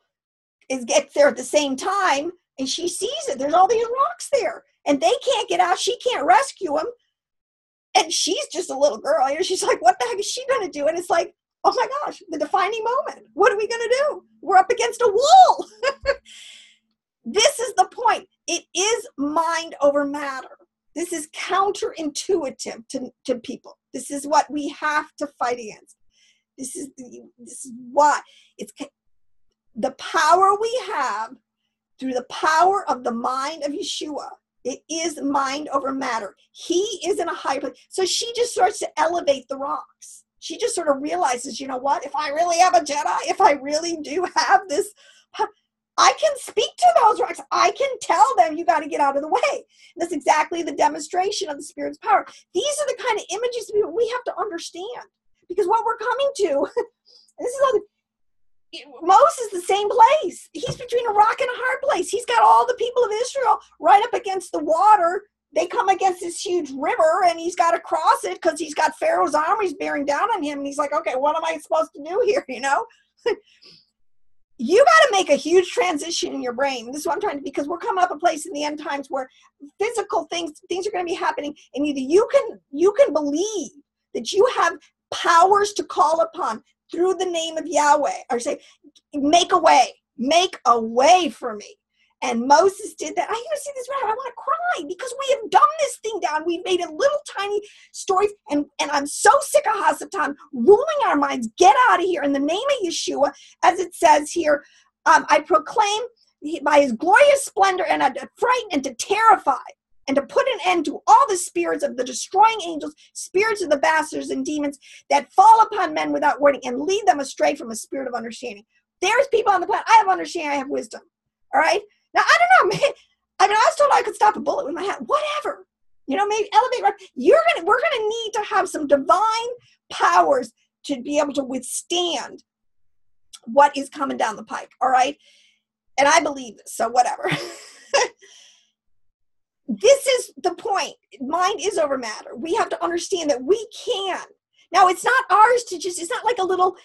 gets there at the same time, and she sees it. There's all these rocks there, and they can't get out. She can't rescue them, and she's just a little girl. She's like, what the heck is she going to do? And it's like, oh my gosh, the defining moment. What are we going to do? We're up against a wall. This is the point. It is mind over matter. This is counterintuitive to people. This is what we have to fight against. This is why it's the power we have through the power of the mind of Yeshua. It is mind over matter. He is in a higher place. So she just starts to elevate the rocks. She just sort of realizes, you know what? If I really have a Jedi, if I really do have this, I can speak to those rocks. I can tell them, you got to get out of the way. And that's exactly the demonstration of the Spirit's power. These are the kind of images we have to understand. Because what we're coming to, this is all, Moses is the same place. He's between a rock and a hard place. He's got all the people of Israel right up against the water. They come against this huge river, and he's got to cross it because he's got Pharaoh's armies bearing down on him. And he's like, okay, what am I supposed to do here? You got to make a huge transition in your brain. This is what I'm trying to, because we're coming up a place in the end times where physical things are going to be happening, and either you can believe that you have powers to call upon through the name of Yahweh, or say, make a way for me. And Moses did that. I even see this, I want to cry, because we have dumbed this thing down. We've made a little tiny story, and I'm so sick of Hasatan ruling our minds. Get out of here in the name of Yeshua, as it says here. I proclaim by his glorious splendor, and to frighten and to terrify, and to put an end to all the spirits of the destroying angels, spirits of the bastards and demons that fall upon men without warning, and lead them astray from a spirit of understanding. There's people on the planet. I have understanding. I have wisdom. All right. Now, I don't know, man. I mean, I was told I could stop a bullet with my hand. Whatever. Maybe elevate. We're gonna need to have some divine powers to be able to withstand what is coming down the pike. All right. And I believe this. So whatever. This is the point. Mind is over matter. We have to understand that we can. Now, it's not ours to it's not like a little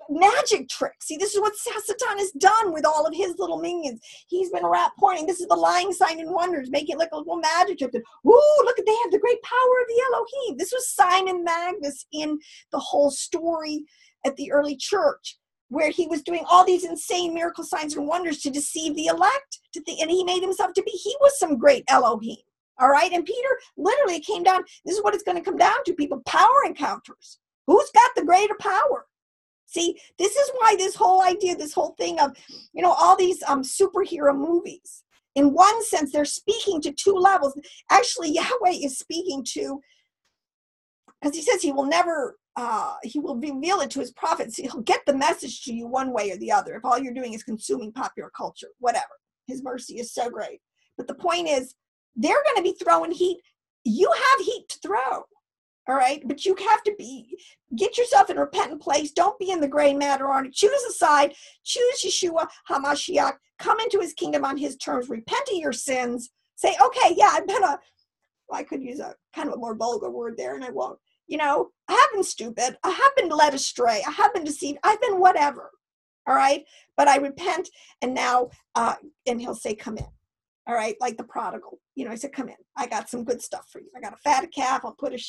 magic trick. See, this is what Satan has done with all of his little minions. He's been pointing, this is the lying sign and wonders, making it like a little magic trick. Ooh, look, they have the great power of the Elohim. This was Simon Magus in the whole story at the early church, where he was doing all these insane miracle signs and wonders to deceive the elect, and he made himself to be, he was some great Elohim. All right. And Peter literally came down. This is what it's going to come down to, people. Power encounters. Who's got the greater power? See, this is why this whole idea, this whole thing of, all these superhero movies, in one sense, they're speaking to two levels. Actually, Yahweh is speaking to, because he says he will never, he will reveal it to his prophets. He'll get the message to you one way or the other. If all you're doing is consuming popular culture, whatever. His mercy is so great. But the point is, they're going to be throwing heat. You have heat to throw. All right. But you have to get yourself in a repentant place. Don't be in the gray matter on it. Choose a side. Choose Yeshua HaMashiach. Come into his kingdom on his terms. Repent of your sins. Say, okay, yeah, I could use a kind of a more vulgar word there, and I won't. You know, I have been stupid. I have been led astray. I have been deceived. I've been whatever. All right. But I repent. And now, and he'll say, come in. All right. Like the prodigal, you know, I said, come in. I got some good stuff for you. I got a fatted calf. I'll put a,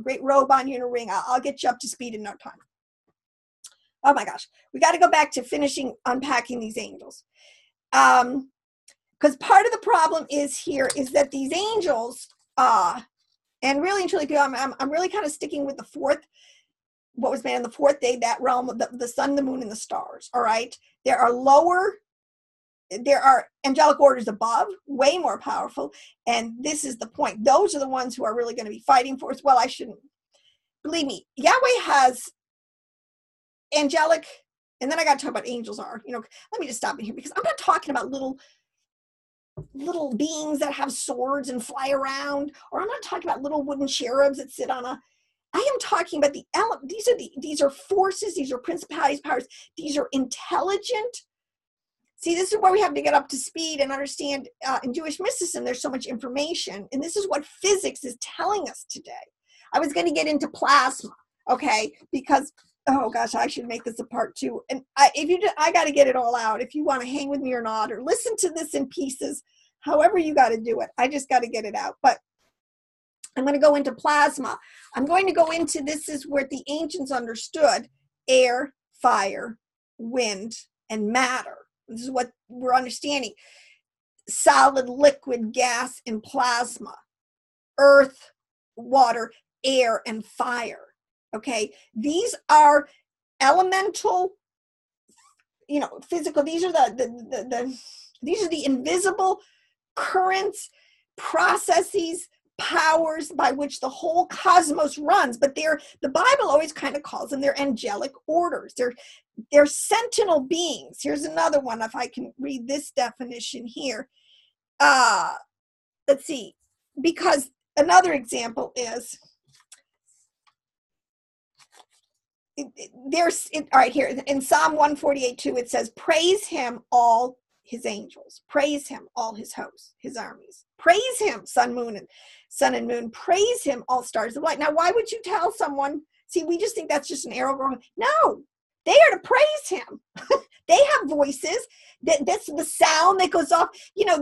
great robe on you and a ring. I'll get you up to speed in no time. Oh my gosh. We got to go back to unpacking these angels. Because part of the problem is that these angels, and really and truly, I'm really kind of sticking with what was made on the fourth day, that realm of the sun, the moon, and the stars. All right. There are angelic orders above, way more powerful. And this is the point. Those are the ones who are really going to be fighting for us. Well, I shouldn't. Believe me, Yahweh has angelic, and then I got to talk about angels are, let me just stop in here, because I'm not talking about little beings that have swords and fly around, or I'm not talking about little wooden cherubs that sit on I am talking about these are forces, these are principalities, powers, these are intelligent. See, this is where we have to get up to speed and understand in Jewish mysticism, there's so much information, and this is what physics is telling us today. I was going to get into plasma, okay, because, oh gosh, I should make this a part 2. And I got to get it all out if you want to hang with me or not, or listen to this in pieces, however you got to do it. I just got to get it out. But I'm going to go into plasma. I'm going to go into, this is where the ancients understood air, fire, wind, and matter. This is what we're understanding. Solid, liquid, gas, and plasma. Earth, water, air, and fire. Okay? These are elemental, physical. These are these are the invisible currents, processes, powers by which the whole cosmos runs. But the Bible always kind of calls them their angelic orders. They're sentinel beings. Here's another one, if I can read this definition here. Let's see, because another example is all right, here in Psalm 148:2, it says, praise him, all his angels. Praise him, all his hosts, his armies. Praise him, sun and moon. Praise him, all stars of light. Now, why would you tell someone? See, we just think that's just an arrow going. No, they are to praise him. They have voices. That's the sound that goes off.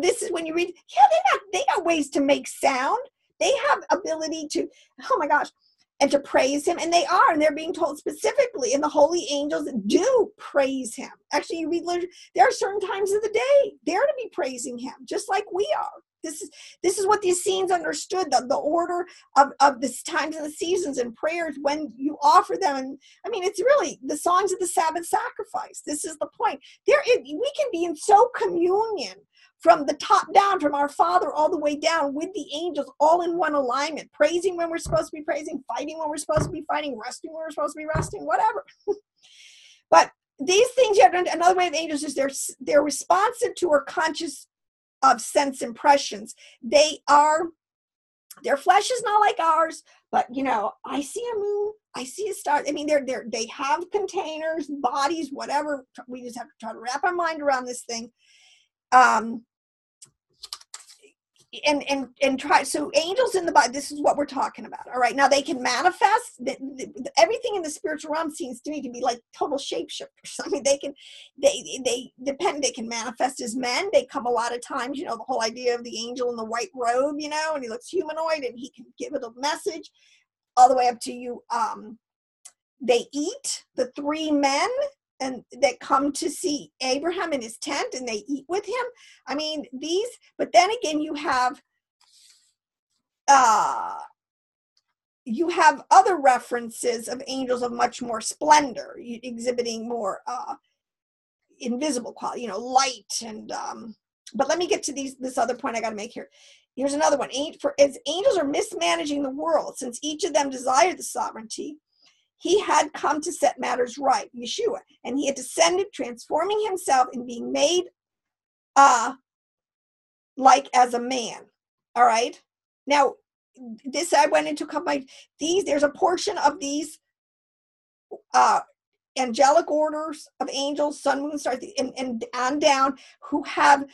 This is when you read. Yeah, they got ways to make sound. They have ability to. Oh my gosh. And to praise him, and they're being told specifically, and the holy angels do praise him. Actually, you read literature, there are certain times of the day they're to be praising him, just like we are. This is what the Essenes understood, the order of the times and the seasons and prayers when you offer them. And I mean, it's really the songs of the Sabbath sacrifice. This is the point. We can be in so communion from the top down, from our Father all the way down with the angels, all in one alignment, praising when we're supposed to be praising, fighting when we're supposed to be fighting, resting when we're supposed to be resting, whatever. But these things, another way of angels is they're responsive to or conscious of sense impressions. Their flesh is not like ours, but I see a moon, I see a star. I mean, they have containers, bodies, whatever. We just have to try to wrap our mind around this thing. And try. So angels in the Bible, this is what we're talking about. All right. Now they can manifest. Everything in the spiritual realm seems to me to be like total shapeshifters. I mean, they can manifest as men. They come a lot of times, the whole idea of the angel in the white robe, and he looks humanoid and he can give it a message all the way up to you. They eat, the 3 men and that come to see Abraham in his tent, and they eat with him. I mean, but then again, you have other references of angels of much more splendor, exhibiting more invisible quality, light. And but let me get to this other point I got to make here. Here's another one. As angels are mismanaging the world, since each of them desired the sovereignty, he had come to set matters right, Yashshua, and he had descended, transforming himself and being made like as a man. All right. Now, this I went into a couple of there's a portion of these angelic orders of angels, sun, moon, stars, and on down, who have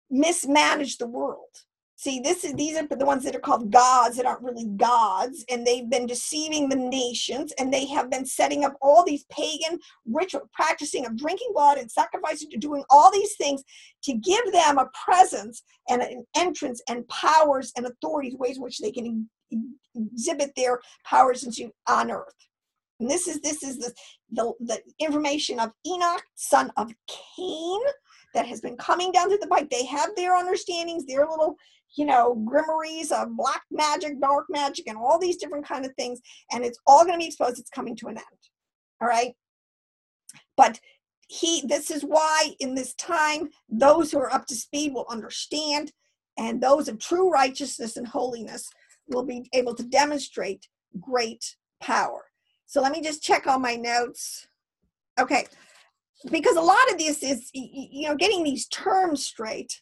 mismanaged the world. See, these are the ones that are called gods that aren't really gods, and they've been deceiving the nations, and they have been setting up all these pagan ritual practicing of drinking blood and sacrificing, to doing all these things to give them a presence and an entrance and powers and authorities, ways in which they can exhibit their powers on earth. And this is the information of Enoch, son of Cain, that has been coming down through the pipe. They have their understandings, their little, grimories of black magic, dark magic, and all these different kind of things. And it's all going to be exposed. It's coming to an end. All right. But this is why in this time, those who are up to speed will understand, and those of true righteousness and holiness will be able to demonstrate great power. So let me just check all my notes. Okay, because a lot of this is, getting these terms straight.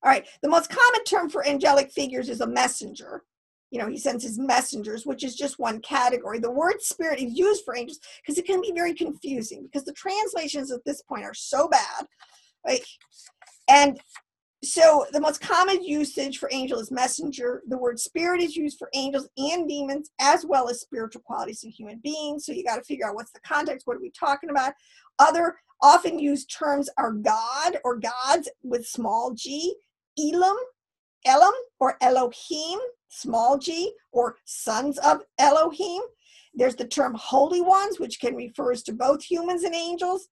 All right, the most common term for angelic figures is a messenger. He sends his messengers, which is just one category. The word spirit is used for angels because it can be very confusing, because the translations at this point are so bad, right? And so the most common usage for angel is messenger. The word spirit is used for angels and demons, as well as spiritual qualities in human beings. So you got to figure out what's the context. What are we talking about? Other often used terms are God or gods with small g, Elam, or Elohim, small g, or sons of Elohim. There's the term holy ones, which can refer to both humans and angels.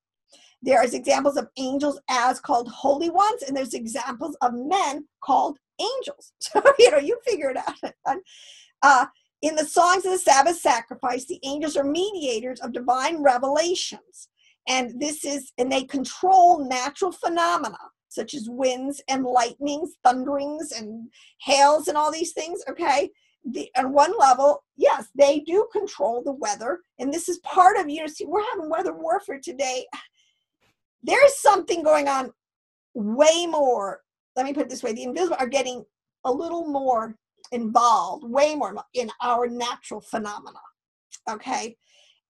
There's examples of angels as called holy ones, and there's examples of men called angels. So, you figure it out. In the songs of the Sabbath sacrifice, the angels are mediators of divine revelations. And they control natural phenomena, such as winds and lightnings, thunderings and hails and all these things, okay? On one level, yes, they do control the weather. And this is part of, see, we're having weather warfare today. There's something going on way more. Let me put it this way. The invisible are getting a little more involved, way more in our natural phenomena, okay?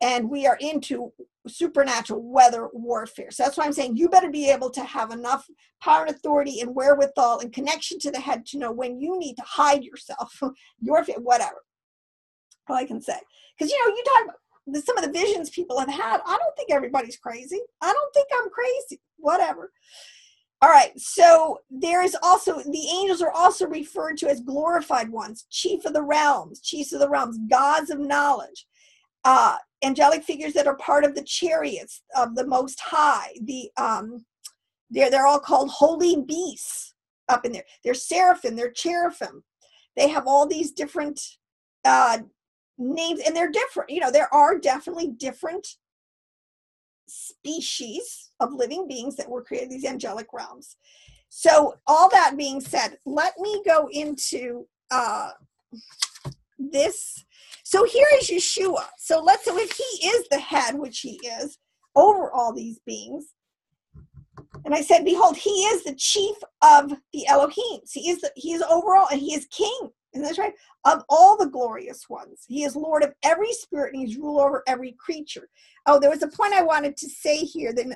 And we are into supernatural weather warfare. So that's why I'm saying you better be able to have enough power and authority and wherewithal and connection to the head to know when you need to hide yourself, whatever. All I can say. Because, you talk about some of the visions people have had. I don't think everybody's crazy. I don't think I'm crazy. Whatever. All right. So there's also, the angels are also referred to as glorified ones, chiefs of the realms, gods of knowledge, angelic figures that are part of the chariots of the Most High. They're all called holy beasts up in there. They're seraphim, they're cherubim. They have all these different names, and they're different. There are definitely different species of living beings that were created in these angelic realms. So all that being said, let me go into this. So here is Yashshua. So if he is the head, which he is, over all these beings, and I said, behold, he is the chief of the Elohim. He is overall, and he is king. Isn't that right? Of all the glorious ones. He is Lord of every spirit, and he's ruler over every creature. Oh, there was a point I wanted to say here. Let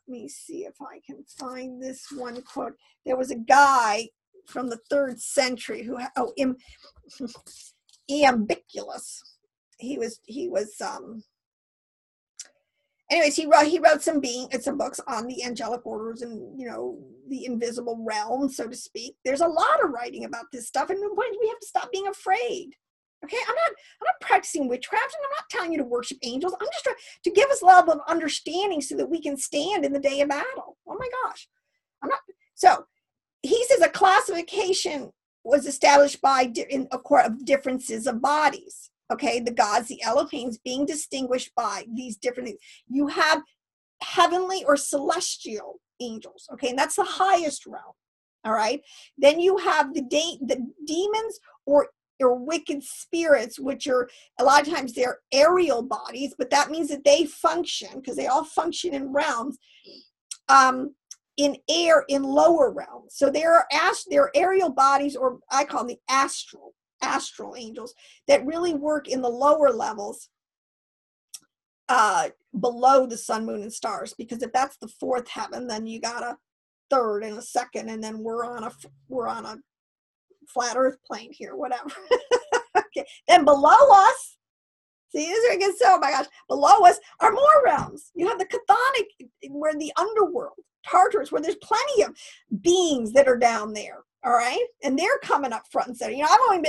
me see if I can find this one quote. There was a guy from the 3rd century who, Iambiculus. He was anyways, he wrote some books on the angelic orders and, the invisible realm, so to speak. There's a lot of writing about this stuff, and we have to stop being afraid. Okay, I'm not practicing witchcraft, and I'm not telling you to worship angels. I'm just trying to give us a level of understanding so that we can stand in the day of battle. Oh my gosh. So he says a classification was established of differences of bodies. Okay, the gods, the Elohims, being distinguished by these different things. You have heavenly or celestial angels. Okay, and that's the highest realm. All right. Then you have the demons or wicked spirits, which are a lot of times they're aerial bodies, but that means that they function, because they all function in realms, in air, in lower realms. So there are aerial bodies, or I call them the astral angels, that really work in the lower levels, below the sun, moon, and stars. Because if that's the 4th heaven, then you gotta third and a second, and then we're on a flat earth plane here, whatever. Okay. Then below us, see, this is again, so, oh my gosh, below us are more realms. You have the chthonic, where the underworld, Tartarus, where there's plenty of beings that are down there. All right. And they're coming up front and center.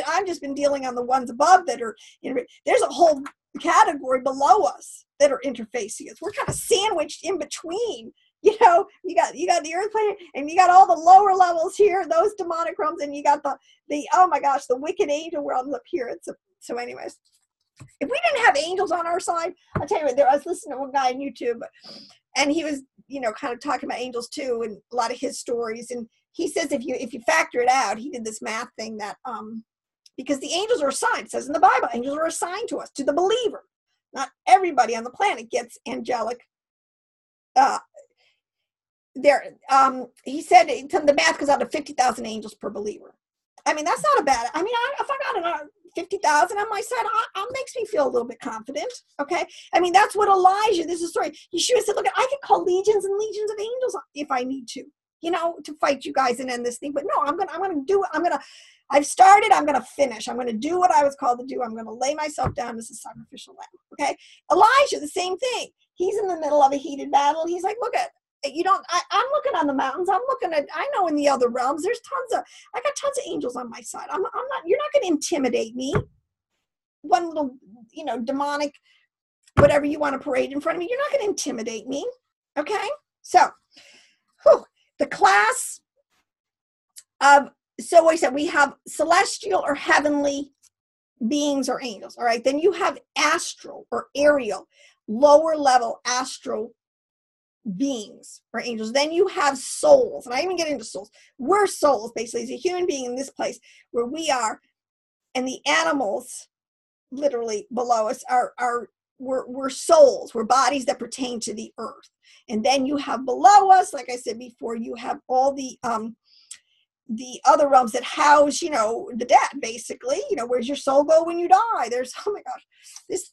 I've just been dealing on the ones above that are, there's a whole category below us that are interfacing us. We're kind of sandwiched in between. You got the earth plane, and you got all the lower levels here, those demonic realms, and you got the oh my gosh, the wicked angel realms up here. So anyways, if we didn't have angels on our side, I'll tell you what, I was listening to one guy on YouTube, and he was, kind of talking about angels too, and a lot of his stories. And he says if you factor it out, he did this math thing that because the angels are assigned, it says in the Bible, angels are assigned to us, to the believer. Not everybody on the planet gets angelic. He said the math goes out to 50,000 angels per believer. I mean, that's not a bad. I mean, if I got another 50,000 on my side, it makes me feel a little bit confident. Okay, I mean, that's what Elijah. This is a story. Yeshua said, "Look, I can call legions and legions of angels if I need to, to fight you guys and end this thing. But no, I'm gonna do it. I've started. I'm gonna finish. I'm gonna do what I was called to do. I'm gonna lay myself down as a sacrificial lamb." Okay, Elijah, the same thing. He's in the middle of a heated battle. He's like, "Look at." I'm looking on the mountains. I know in the other realms, I got tons of angels on my side. You're not going to intimidate me. One little, demonic, whatever you want to parade in front of me, you're not going to intimidate me. Okay. So, the class of, so I said, we have celestial or heavenly beings or angels. All right. Then you have astral or aerial, lower level astral beings or angels. Then you have souls, and I even get into souls. We're souls, basically, as a human being in this place where we are, and the animals literally below us we're souls. We're bodies that pertain to the earth. And then you have below us, like I said before, you have all the other realms that house, the dead, basically. Where's your soul go when you die? There's, oh my gosh,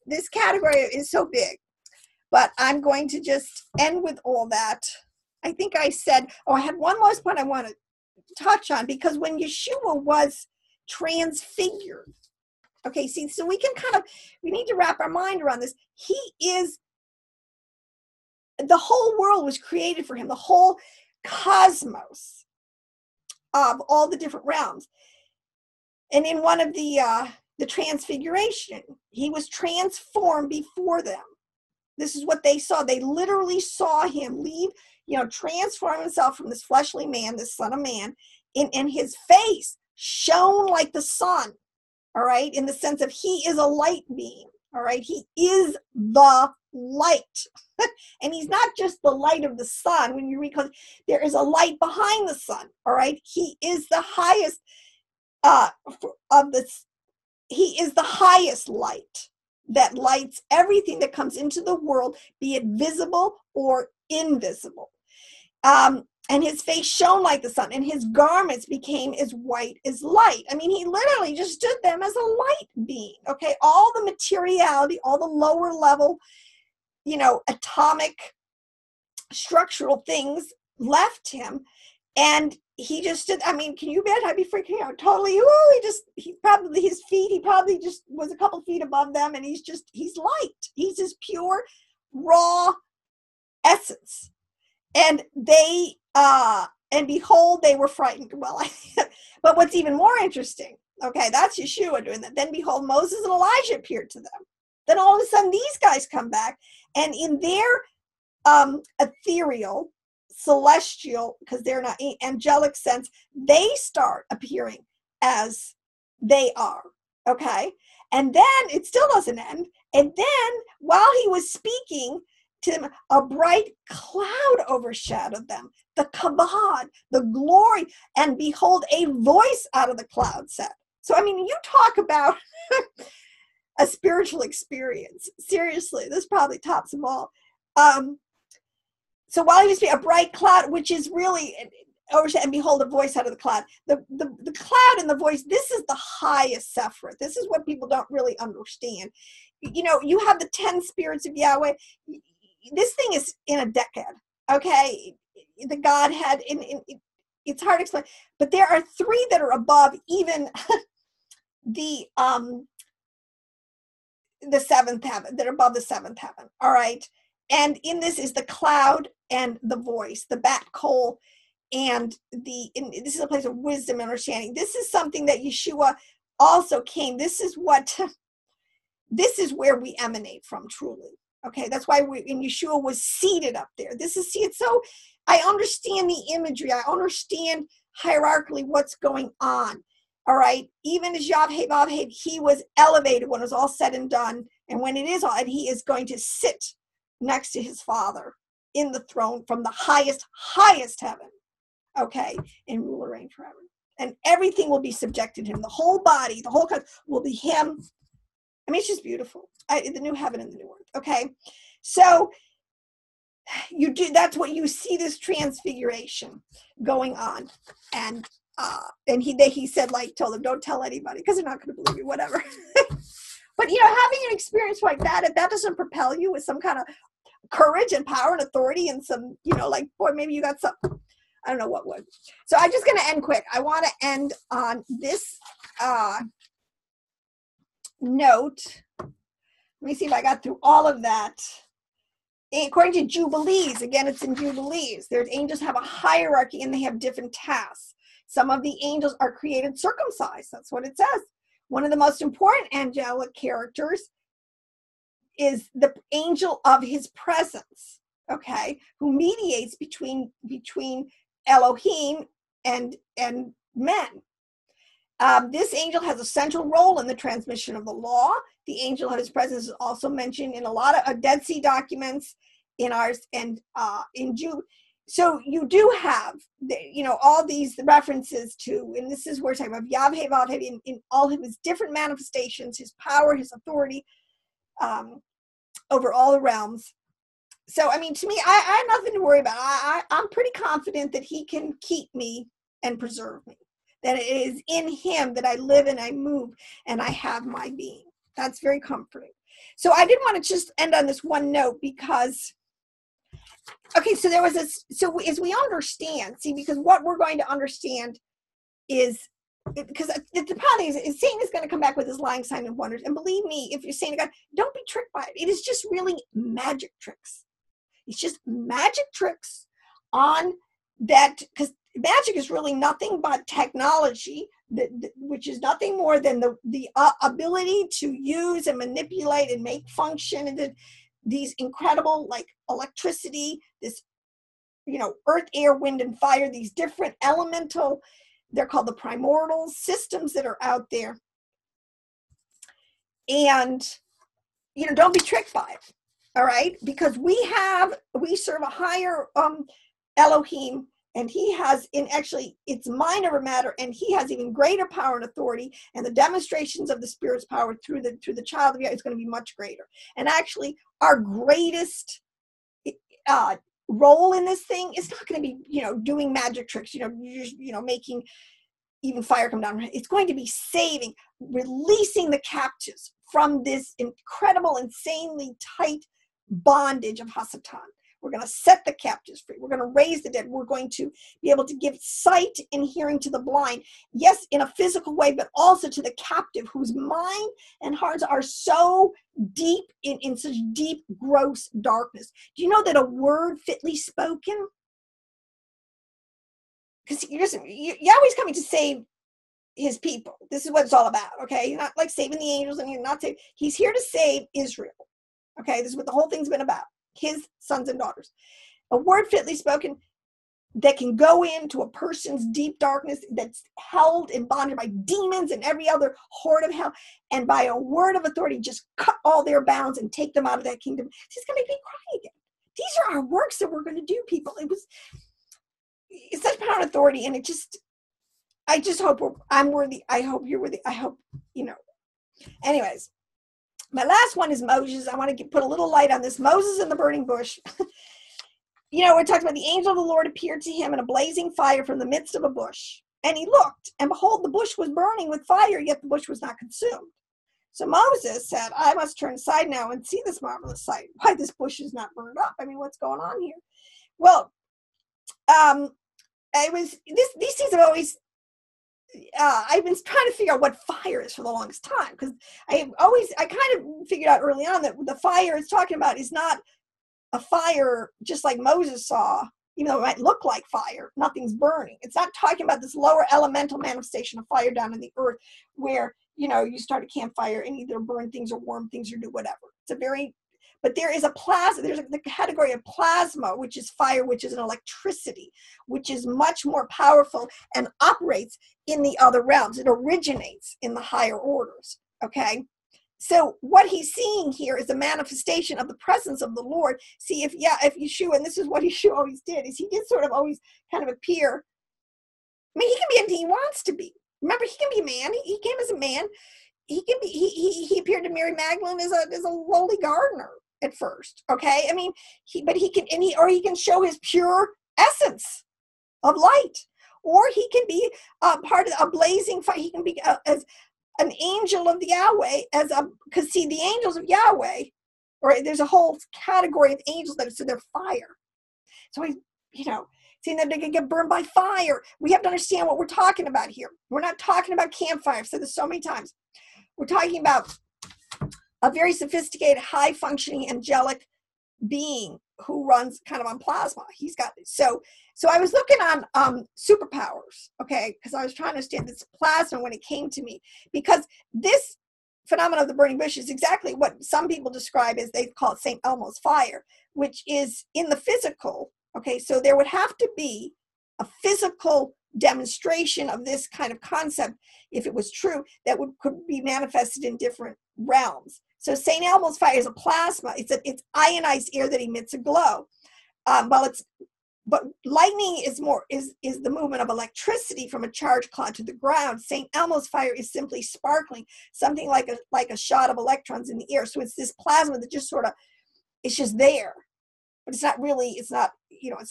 this category is so big. But I'm going to just end with all that. I think I said, I had one last point I want to touch on, because when Yeshua was transfigured, okay, see, so we need to wrap our mind around this. The whole world was created for him, the whole cosmos of all the different realms. And in one of the transfiguration, he was transformed before them. This is what they saw. They literally saw him leave, transform himself from this fleshly man, this son of man, and his face shone like the sun, all right, in the sense of he is a light being, all right? He is the light. And he's not just the light of the sun. When you read, there is a light behind the sun, all right? He is the highest he is the highest light that lights everything that comes into the world, be it visible or invisible. And his face shone like the sun, and his garments became as white as light. I mean, he literally just stood them as a light being, okay? All the materiality, all the lower level, atomic structural things left him, and he just stood. I mean, can you bet? I'd be freaking out totally. He probably just was a couple feet above them, and he's light. He's just pure, raw essence. And they, and behold, they were frightened. Well, but what's even more interesting, okay, that's Yeshua doing that. Then behold, Moses and Elijah appeared to them. Then all of a sudden, these guys come back, and in their ethereal, celestial, because they're not angelic sense, they start appearing as they are, okay? And then it still doesn't end. And then while he was speaking to them, a bright cloud overshadowed them, the kabod, the glory, and behold, a voice out of the cloud said. So, I mean, you talk about a spiritual experience. Seriously, this probably tops them all. So while he was speaking, a bright cloud, which is really overshadowed, and behold, a voice out of the cloud. The cloud and the voice, this is the highest Sephiroth. This is what people don't really understand. You have the 10 spirits of Yahweh. This thing is in a decade, okay? the Godhead, and it's hard to explain, but there are three that are above even the seventh heaven, that are above the seventh heaven. All right. And in this is the cloud and the voice, the bat coal, and this is a place of wisdom and understanding. This is something that Yeshua also came. This is where we emanate from, truly. Okay, that's why Yeshua was seated up there. So I understand the imagery. I understand hierarchically what's going on. All right, even as Yahweh, he was elevated when it was all said and done. And when it is all, and he is going to sit next to his Father in the throne from the highest heaven. Okay, and rule and reign forever. And everything will be subjected to him. The whole body, the whole country will be him. I mean, it's just beautiful. The new heaven and the new earth. Okay, so that's what you see, this transfiguration going on. And he said, like, told them, don't tell anybody because they're not going to believe you, whatever. But having an experience like that, if that doesn't propel you with some kind of courage and power and authority and some, like, boy, maybe you got something, I don't know what would. So I'm just going to end quick. I want to end on this note. Let me see if I got through all of that. According to Jubilees, again, it's in Jubilees, there's angels have a hierarchy and they have different tasks. Some of the angels are created circumcised. That's what it says. One of the most important angelic characters is the angel of his presence, okay, who mediates between Elohim and men. This angel has a central role in the transmission of the law. The angel of his presence is also mentioned in a lot of Dead Sea documents in ours and in Jude. So you do have, all these references to, and this is where we're talking about Yahweh in all of his different manifestations, his power, his authority over all the realms. So, I mean, to me, I have nothing to worry about. I'm pretty confident that he can keep me and preserve me, that it is in him that I live and I move and I have my being. That's very comforting. So I did want to just end on this one note because, okay, so there was this, so as we understand, because what we're going to understand is, because the problem is Satan is going to come back with his lying signs and wonders. And believe me, if you're saying to God, don't be tricked by it. It is just really magic tricks. It's just magic tricks on that, because magic is really nothing but technology, which is nothing more than the ability to use and manipulate and make function and these incredible, like electricity, this, earth, air, wind, and fire, these different elemental, they're called the primordial systems that are out there. And, don't be tricked by it. All right. Because we serve a higher Elohim, and he has it's mind over matter, and he has even greater power and authority, and the demonstrations of the Spirit's power through the child of Yah is going to be much greater. And actually our greatest role in this thing is not going to be, doing magic tricks, making even fire come down. It's going to be saving, releasing the captives from this incredible, insanely tight bondage of Hasatan. We're going to set the captives free. We're going to raise the dead. We're going to be able to give sight and hearing to the blind. Yes, in a physical way, but also to the captive whose mind and hearts are so deep in such deep, gross darkness. Do you know that a word fitly spoken? Because Yahweh's coming to save his people. This is what it's all about. Okay. You're not like saving the angels, and you're not saving. He's here to save Israel. Okay. This is what the whole thing's been about. His sons and daughters. A word fitly spoken that can go into a person's deep darkness that's held in bondage by demons and every other horde of hell, and by a word of authority just cut all their bounds and take them out of that kingdom. It's going to make me cry again. These are our works that we're going to do, people. It's such power and authority, and I just hope I'm worthy. I hope you're worthy. I hope, anyways. My last one is Moses. I want to put a little light on this. Moses in the burning bush. We're talking about the angel of the Lord appeared to him in a blazing fire from the midst of a bush. And he looked, and behold, the bush was burning with fire, yet the bush was not consumed. So Moses said, I must turn aside now and see this marvelous sight. Why this bush is not burned up. I mean, what's going on here? Well, it was these things have always I've been trying to figure out what fire is for the longest time, because I kind of figured out early on that the fire it's talking about is not a fire just like Moses saw, even though it might look like fire, nothing's burning. It's not talking about this lower elemental manifestation of fire down in the earth where, you start a campfire and either burn things or warm things or do whatever. But there is a plasma, the category of plasma, which is fire, which is an electricity, which is much more powerful and operates in the other realms. It originates in the higher orders, okay? So what he's seeing here is a manifestation of the presence of the Lord. See, if Yeshua, and this is what Yeshua always did, is he did sort of always kind of appear. I mean, he can be anything he wants to be. Remember, he can be a man. He came as a man. He can be. He appeared to Mary Magdalene as a lowly gardener at first. Okay, I mean, he can show his pure essence of light, or he can be part of a blazing fire. He can be as an angel of the Yahweh, because see, the angels of Yahweh, or there's a whole category of angels so they're fire. So seeing that they can get burned by fire. We have to understand what we're talking about here. We're not talking about campfire. I've said this so many times. We're talking about a very sophisticated, high-functioning, angelic being who runs kind of on plasma. He's got so I was looking on superpowers, okay, because I was trying to understand this plasma when it came to me, because this phenomenon of the burning bush is exactly what some people describe as, they call it St. Elmo's fire, which is in the physical. Okay, so there would have to be a physical demonstration of this kind of concept, if it was true, that could be manifested in different realms. So St. Elmo's fire is a plasma. It's ionized air that emits a glow. But lightning is the movement of electricity from a charged cloud to the ground. St. Elmo's fire is simply sparkling, something like a shot of electrons in the air. So it's this plasma that just sort of, it's just there, but it's not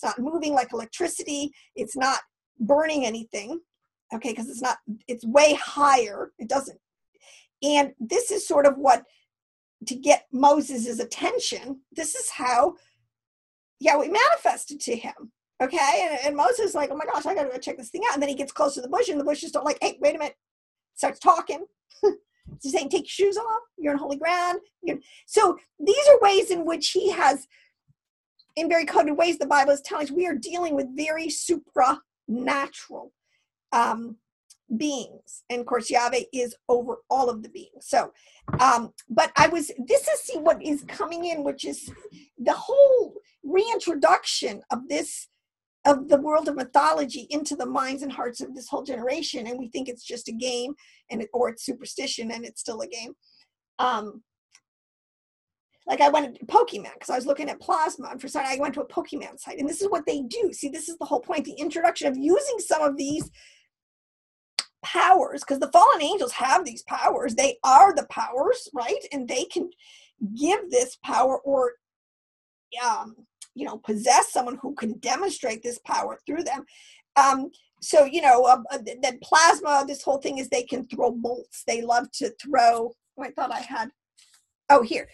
not moving like electricity. It's not burning anything, okay, because it's way higher. It doesn't. And this is sort of what, to get Moses' attention, this is how Yahweh manifested to him, okay? And Moses is like, oh my gosh, I gotta go check this thing out. And then he gets close to the bush, and the bush is still like, hey, wait a minute, starts talking. He's saying, take your shoes off, you're on holy ground. So these are ways in which he has, in very coded ways, the Bible is telling us we are dealing with very supernatural beings. And of course, Yahweh is over all of the beings. So, but this is, see what is coming in, which is the whole reintroduction of the world of mythology into the minds and hearts of this whole generation. And we think it's just a game, or it's superstition, and it's still a game. Like I went to Pokemon because I was looking at plasma, and for some I went to a Pokemon site, and this is what they do. See, this is the whole point, the introduction of using some of these powers, because the fallen angels have these powers. They are the powers, right? And they can give this power, or possess someone who can demonstrate this power through them. So that plasma, this whole thing is they can throw bolts. They love to throw. Oh, I thought I had. Oh, here.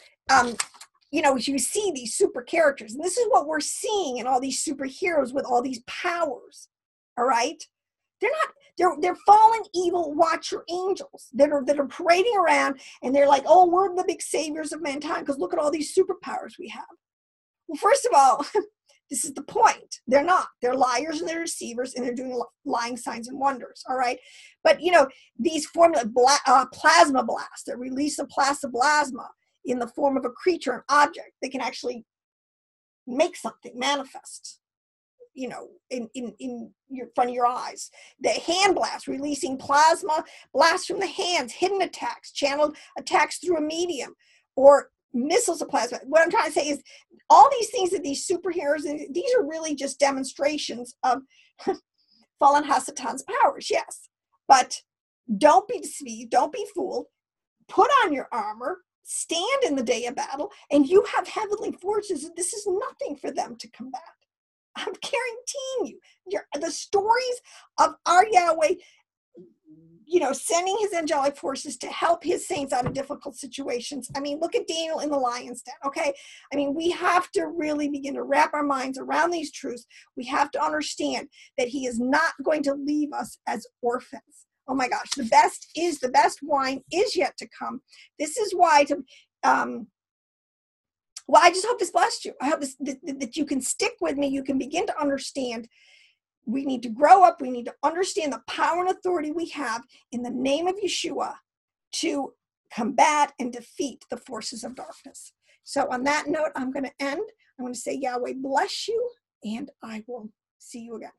You see these super characters, and this is what we're seeing in all these superheroes with all these powers. All right, they're fallen evil watcher angels that are parading around, and they're like, oh, we're the big saviors of mankind because look at all these superpowers we have. Well, first of all, this is the point. They're not. They're liars and they're deceivers, and they're doing lying signs and wonders. All right, but these formula plasma blasts that release a plasma in the form of a creature, an object. They can actually make something manifest, in your front of your eyes. The hand blast, releasing plasma blasts from the hands, hidden attacks, channeled attacks through a medium, or missiles of plasma. What I'm trying to say is all these things that these superheroes, these are really just demonstrations of fallen Hasatan's powers, yes. But don't be deceived, don't be fooled. Put on your armor, stand in the day of battle, and you have heavenly forces. This is nothing for them to combat. I'm guaranteeing you, the stories of our Yahweh sending his angelic forces to help his saints out of difficult situations. I mean, look at Daniel in the lion's den, okay? I mean, we have to really begin to wrap our minds around these truths. We have to understand that he is not going to leave us as orphans. Oh my gosh, the best wine is yet to come. This is why well, I just hope this blessed you. I hope that you can stick with me. You can begin to understand. We need to grow up. We need to understand the power and authority we have in the name of Yeshua to combat and defeat the forces of darkness. So on that note, I'm going to end. I'm going to say Yahweh bless you, and I will see you again.